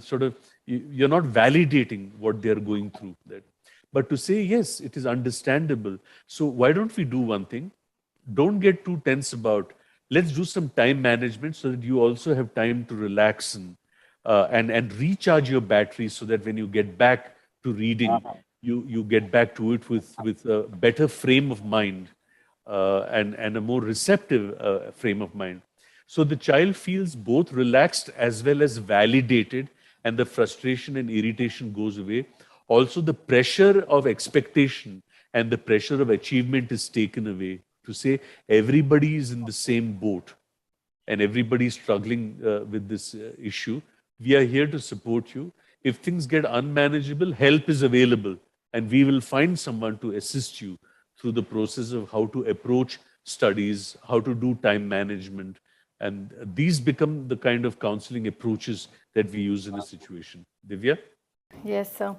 sort of, you're not validating what they are going through, that but to say yes, it is understandable. So why don't we do one thing? Don't get too tense about, let's do some time management so that you also have time to relax and recharge your batteries, so that when you get back to reading, you get back to it with a better frame of mind, and a more receptive frame of mind. So the child feels both relaxed as well as validated, and the frustration and irritation goes away. Also, the pressure of expectation and the pressure of achievement is taken away, to say everybody is in the same boat and everybody is struggling with this issue. We are here to support you. If things get unmanageable, help is available, and we will find someone to assist you through the process of how to approach studies, how to do time management. And these become the kind of counseling approaches that we use in a situation. Divya? Yes, sir.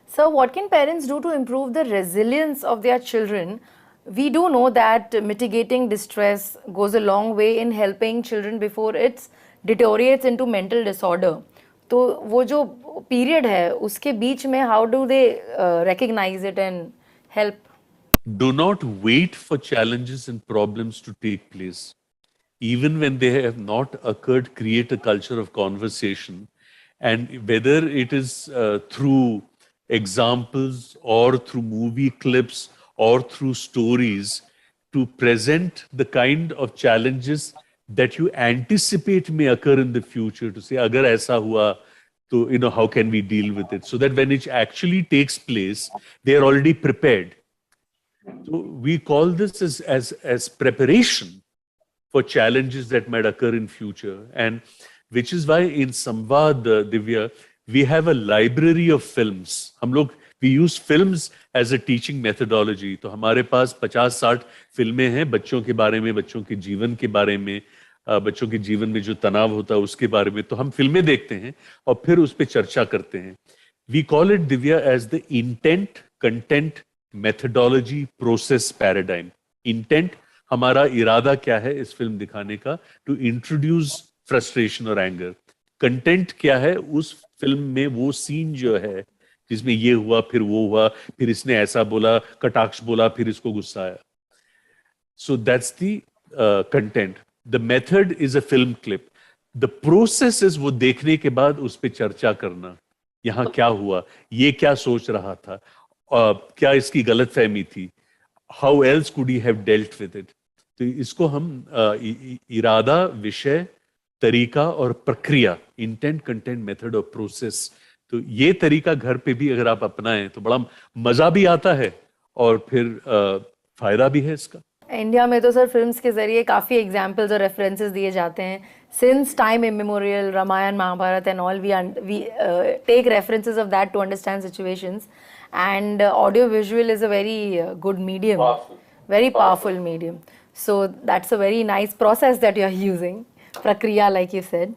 So, what can parents do to improve the resilience of their children? We do know that mitigating distress goes a long way in helping children before it deteriorates into mental disorder. तो वो जो period है उसके बीच में how do they recognize it and help? Do not wait for challenges and problems to take place. Even when they have not occurred, create a culture of conversation. And whether it is through examples or through movie clips or through stories, to present the kind of challenges that you anticipate may occur in the future, to say, agar aisa hua, to, how can we deal with it? So that when it actually takes place, they are already prepared. So we call this as preparation for challenges that might occur in future, and which is why in Samvad, Divya, we have a library of films. We use films as a teaching methodology. तो हमारे पास 50-60 फिल्में हैं बच्चों के बारे में, बच्चों के जीवन के बारे में, बच्चों के जीवन में जो तनाव होता है उसके बारे में. तो हम फिल्में देखते हैं और फिर उस पर चर्चा करते हैं. We call it, Divya, as the intent, content, methodology, process paradigm. Intent, हमारा इरादा क्या है इस फिल्म दिखाने का, टू इंट्रोड्यूस फ्रस्ट्रेशन और एंगर. कंटेंट क्या है उस फिल्म में, वो सीन जो है जिसमें ये हुआ, फिर वो हुआ, फिर इसने ऐसा बोला, कटाक्ष बोला, फिर इसको गुस्सा आया. So that's the content. The method is a film clip. The process is वो देखने के बाद उस पर चर्चा करना, यहाँ क्या हुआ, ये क्या सोच रहा था, क्या इसकी गलतफहमी थी, how else could he have dealt with it? तो इसको हम इरादा, विषय, तरीका और प्रक्रिया, इंटेंट, कंटेंट, मेथड और प्रोसेस, तो ये तरीका घर पे भी अगर आप अपनाएं तो बड़ा मजा भी आता है और फिर फायदा भी है इसका। इंडिया में तो सर फिल्म्स के ज़रिए काफ़ी एग्जाम्पल्स और रेफरेंसेस दिए जाते हैं since time immemorial, Ramayana, Mahabharata and all, we take references of that to understand situations, and audio visual is a very good medium, very powerful medium. So that's a very nice process that you are using, prakriya, like you said.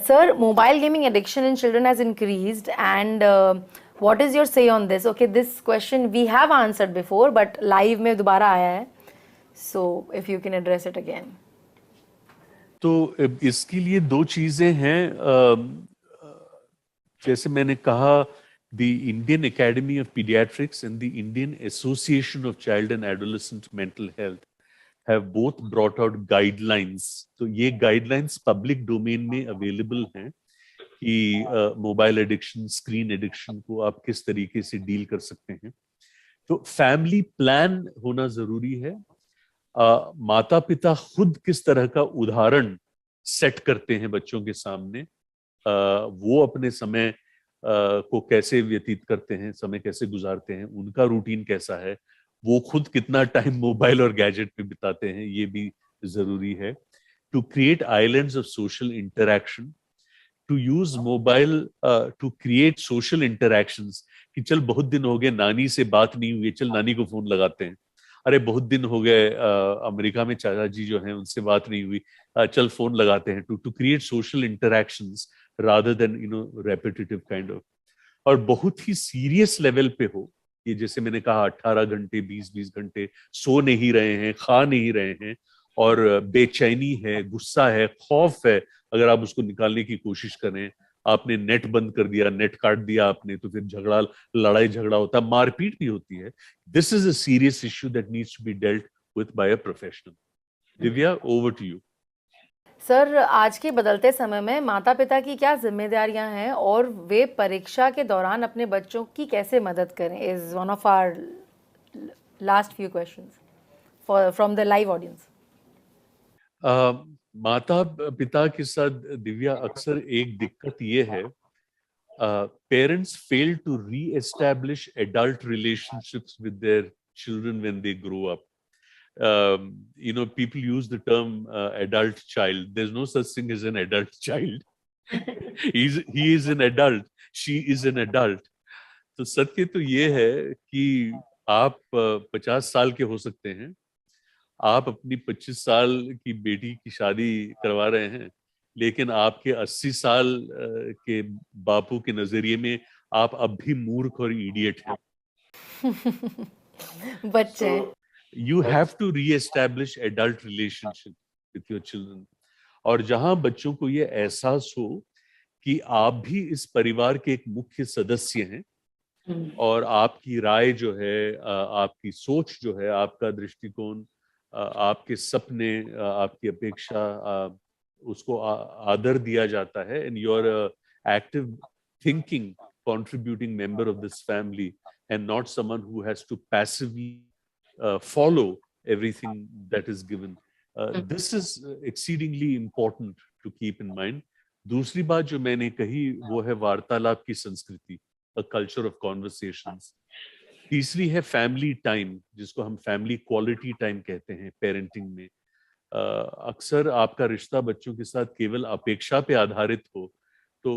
Sir, mobile gaming addiction in children has increased, and what is your say on this? Okay, this question we have answered before, but live में दोबारा आया है. So if you can address it again. तो इसके लिए दो चीजें हैं। जैसे मैंने कहा, the Indian Academy of Pediatrics and the Indian Association of Child and Adolescent Mental Health have both brought out guidelines. तो ये guidelines public domain में available हैं कि मोबाइल एडिक्शन, स्क्रीन एडिक्शन को आप किस तरीके से डील कर सकते हैं। तो फैमिली प्लान होना जरूरी है। माता पिता खुद किस तरह का उदाहरण सेट करते हैं बच्चों के सामने, वो अपने समय को कैसे व्यतीत करते हैं, समय कैसे गुजारते हैं, उनका रूटीन कैसा है, वो खुद कितना टाइम मोबाइल और गैजेट पे बिताते हैं, ये भी जरूरी है। To create islands of social interaction, to use mobile to create social interactions, कि चल बहुत दिन हो गए नानी से बात नहीं हुई, चल नानी को फोन लगाते हैं। अरे बहुत दिन हो गए अमेरिका में चाचा जी जो हैं उनसे बात नहीं हुई, चल फोन लगाते हैं। To create social interactions rather than repetitive kind of. और बहुत ही सीरियस लेवल पे हो, ये जैसे मैंने कहा 18 घंटे 20-20 घंटे सो नहीं रहे हैं, खा नहीं रहे हैं, और बेचैनी है, गुस्सा है, खौफ है, अगर आप उसको निकालने की कोशिश करें, आपने नेट बंद कर दिया, नेट काट दिया आपने, तो फिर झगड़ा, लड़ाई झगड़ा होता है, मारपीट भी होती है। This is a serious issue that needs to be dealt with by a professional. Divya, over to you. Sir, आज के बदलते समय में माता पिता की क्या जिम्मेदारियां हैं और वे परीक्षा के दौरान अपने बच्चों की कैसे मदद करें, is one of our last few questions for from the live audience. माता पिता के साथ दिव्या अक्सर एक दिक्कत ये है, parents fail to re establish adult relationships with their children when they grow up. People use the term adult child. There's no such thing as an adult child. He is an adult. She is an adult. तो सत्य तो ये है कि आप 50 साल के हो सकते हैं, आप अपनी 25 साल की बेटी की शादी करवा रहे हैं, लेकिन आपके 80 साल के बापू के नजरिए में आप अब भी मूर्ख और इडियट हैं। बच्चे। You have to re-establish adult relationship with your children. और जहां बच्चों को ये एहसास हो कि आप भी इस परिवार के एक मुख्य सदस्य हैं, और आपकी राय जो है, आपकी सोच जो है, आपका दृष्टिकोण, आपके सपने, आपकी अपेक्षा, उसको आदर दिया जाता है, and you are active thinking contributing member of this family and not someone who has to passively follow everything that is given. This is exceedingly important to keep in mind. दूसरी बात जो मैंने कही वो है वार्तालाप की संस्कृति, a culture of conversations. तीसरी है फैमिली टाइम, जिसको हम फैमिली क्वालिटी टाइम कहते हैं पेरेंटिंग में। अक्सर आपका रिश्ता बच्चों के साथ केवल अपेक्षा पे आधारित हो, तो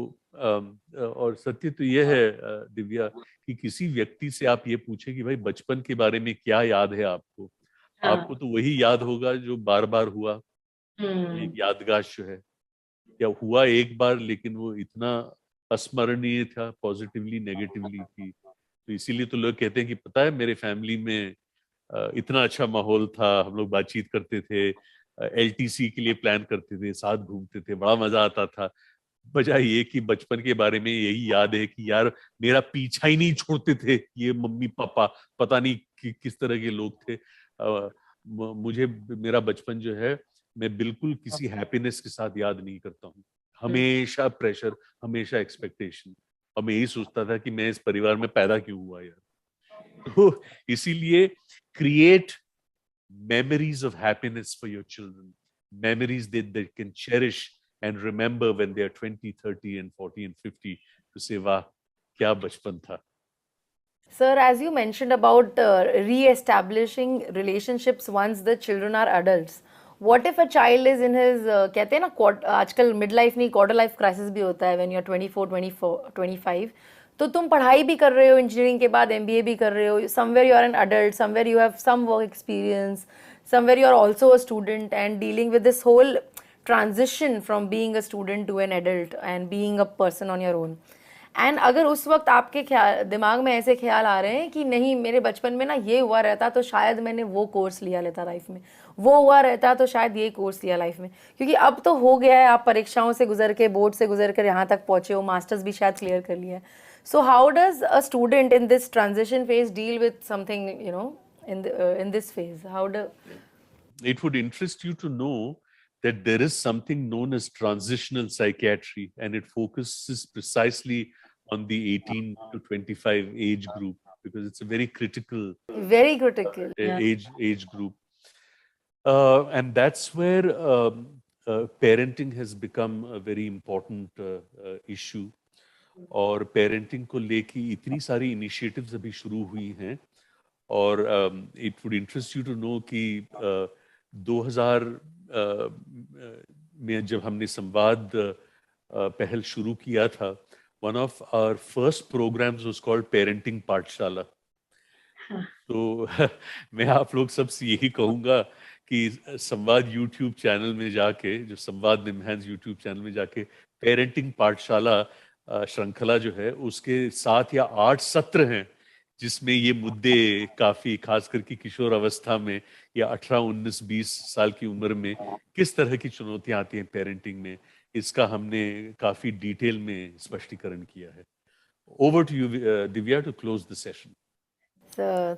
और सत्य तो यह है दिव्या कि किसी व्यक्ति से आप ये पूछे कि भाई बचपन के बारे में क्या याद है आपको, आपको तो वही याद होगा जो बार बार हुआ, एक यादगाश जो है, या हुआ एक बार लेकिन वो इतना अस्मरणीय था पॉजिटिवली नेगेटिवली की। तो इसीलिए तो लोग कहते हैं कि पता है मेरे फैमिली में इतना अच्छा माहौल था, हम लोग बातचीत करते थे, एलटीसी के लिए प्लान करते थे, साथ घूमते थे, बड़ा मजा आता था। बजाय ये कि बचपन के बारे में यही याद है कि यार मेरा पीछा ही नहीं छोड़ते थे ये मम्मी पापा, पता नहीं किस तरह के लोग थे। मुझे मेरा बचपन जो है, मैं बिल्कुल किसी हैप्पीनेस के साथ याद नहीं करता हूँ। हमेशा प्रेशर, हमेशा एक्सपेक्टेशन, और मैं यही सोचता था कि मैं इस परिवार में पैदा क्यों हुआ यार। तो इसीलिए create memories of happiness for your children, memories that they can cherish and remember when they are 20, 30 and 40 and 50 to say, वाह, क्या बचपन था. Sir, as you mentioned about re-establishing relationships once the children are adults, what if a child is in his कहते हैं ना आजकल mid life नहीं quarter life crisis भी होता है, when you are 24, 24, 25, तो तुम पढ़ाई भी कर रहे हो इंजीनियरिंग के बाद एमबीए भी कर रहे हो, somewhere you are an adult, somewhere you have some work experience, somewhere you are also a student and dealing with this whole transition from being a student to an adult and being a person on your own. And अगर उस वक्त आपके दिमाग में ऐसे ख्याल आ रहे हैं कि नहीं मेरे बचपन में ना ये हुआ रहता तो शायद मैंने वो कोर्स लिया लेता लाइफ में, वो हुआ रहता तो शायद ये कोर्स लिया लाइफ में, क्योंकि अब तो हो गया है, आप परीक्षाओं से गुजर के बोर्ड से गुजर कर यहाँ तक पहुँचे हो, मास्टर्स भी शायद क्लियर कर लिया है. So how does a student in this transition phase deal with something in this phase? How do It would interest you to know that there is something known as transitional psychiatry, and it focuses precisely on the 18 to 25 age group, because it's a very critical age group. And that's where parenting has become a very important issue. और parenting को लेके इतनी सारी initiatives अभी शुरू हुई हैं, और it would interest you to know कि 2000 में जब हमने संवाद पहल शुरू किया था, one of our first programmes was called parenting Pathshala. तो मैं आप लोग सबसे यही कहूँगा कि संवाद यूट्यूब चैनल में जाके, जो संवाद निम्हांस यूट्यूब चैनल में जाके पेरेंटिंग पाठशाला श्रृंखला जो है उसके 7 या 8 सत्र हैं जिसमें ये मुद्दे काफी, खास करके किशोर अवस्था में या 18, 19, 20 साल की उम्र में किस तरह की चुनौतियां आती हैं पेरेंटिंग में, इसका हमने काफी डिटेल में स्पष्टीकरण किया है. Over to you Divya to close the session.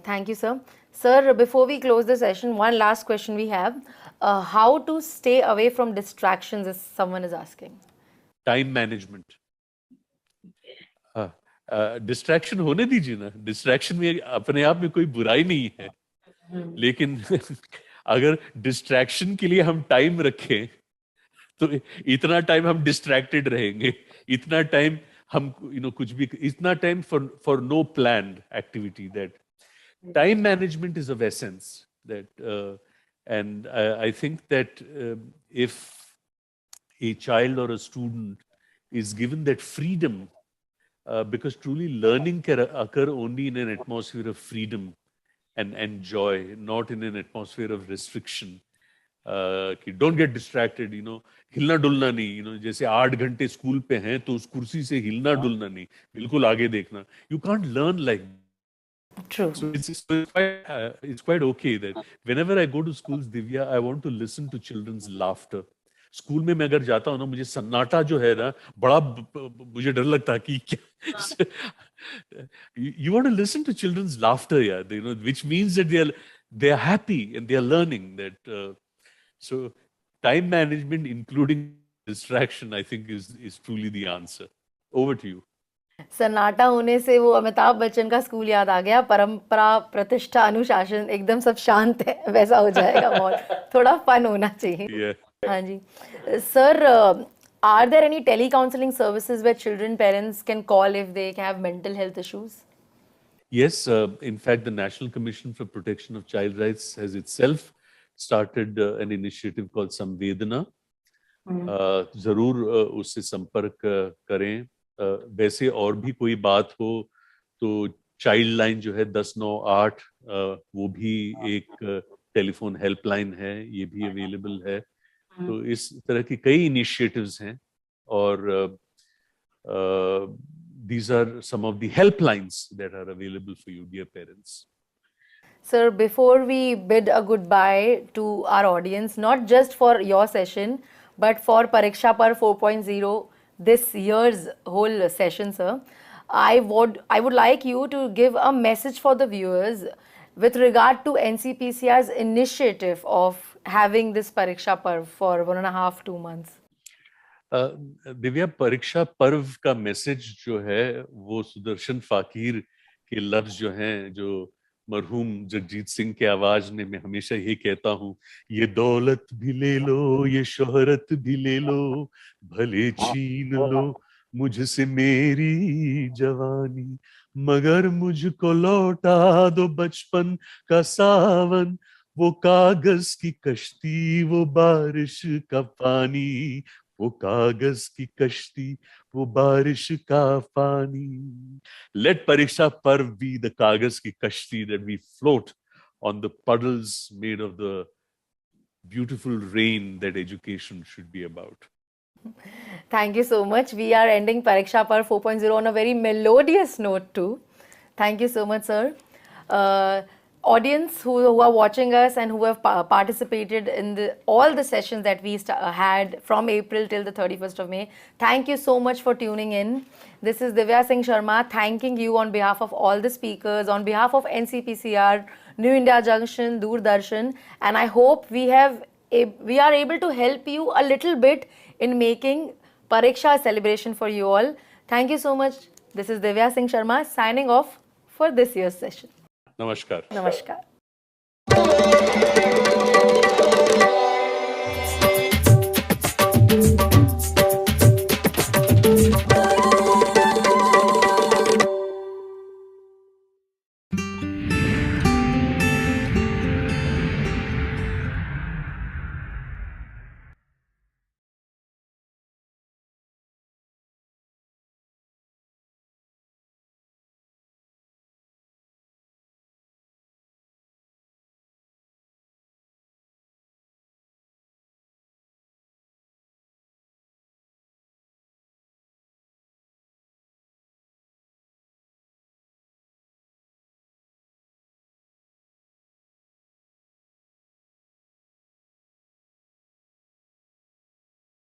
Thank you, sir. Sir, before we close the session, one last question we have. How to stay away from distractions, if someone is asking? Time management. Distraction होने दीजिए ना, distraction में अपने आप में कोई बुराई नहीं है, लेकिन अगर डिस्ट्रैक्शन के लिए हम टाइम रखें तो इतना टाइम हम डिस्ट्रैक्टेड रहेंगे, इतना टाइम हम कुछ भी, इतना time for no planned activity. That time management is of essence, that and I think that if a child or a student is given that freedom, because truly learning can occur only in an atmosphere of freedom and joy, not in an atmosphere of restriction. कि don't get distracted, हिलना डुलना नहीं, जैसे 8 घंटे school पे हैं तो उस कुर्सी से हिलना डुलना नहीं, बिल्कुल आगे देखना. You can't learn like that. True. So it's quite okay that whenever I go to schools, Divya, I want to listen to children's laughter. School में मैं अगर जाता हूँ ना, मुझे सन्नाटा जो है ना, बड़ा मुझे डर लगता है कि क्या. You want to listen to children's laughter, yeah, which means that they are happy and they are learning that. So time management, including distraction, I think is truly the answer. Over to you. सन्नाटा होने से वो अमिताभ बच्चन का school याद आ गया, परंपरा, प्रतिष्ठा, अनुशासन, एकदम सब शांत है, वैसा हो जाएगा माहौल. थोड़ा फन होना चाहिए. हाँ जी. Sir, are there any tele-counseling services where children parents can call if they have mental health issues? Yes, in fact, the National Commission for Protection of Child Rights has itself started an initiative called Samvedana. जरूर उससे संपर्क करें. वैसे और भी कोई बात हो तो चाइल्ड लाइन जो है 1098, वो भी एक टेलीफोन हेल्पलाइन है, ये भी अवेलेबल है. तो इस तरह की कई इनिशिएटिव्स हैं, और these are some of the helplines that are available for you, dear parents. Sir, before we bid a goodbye to our audience, not just for your session, but for Pariksha Parv 4.0, this year's whole session, sir, I would like you to give a message for the viewers with regard to NCPCR's initiative of having this Pariksha Parv for 1.5 to 2 months. Divya, परीक्षा पर्व का message जो है वो सुदर्शन फाकीर के लफ्ज जो हैं, जो मरहूम जगजीत सिंह के आवाज में मैं हमेशा ये कहता हूँ, ये दौलत भी ले लो, ये शोहरत भी ले लो, भले छीन लो मुझसे मेरी जवानी, मगर मुझको लौटा दो बचपन का सावन, वो कागज की कश्ती, वो बारिश का पानी, वो कागज की कश्ती, वो बारिश का पानी. Let Pariksha Parv be the kagas ki kashti that we float on the puddles made of the beautiful rain that education should be about. Thank you so much. We are ending Pariksha Par 4.0 on a very melodious note too. Thank you so much, sir. Audience who are watching us and who have participated in all the sessions that we had from April till the 31st of May, thank you so much for tuning in. This is Divya Singh Sharma thanking you on behalf of all the speakers, on behalf of NCPCR, New India Junction, Doordarshan, and I hope we are able to help you a little bit in making Pariksha a celebration for you all. Thank you so much. This is Divya Singh Sharma signing off for this year's session. Namaskar. Namaskar.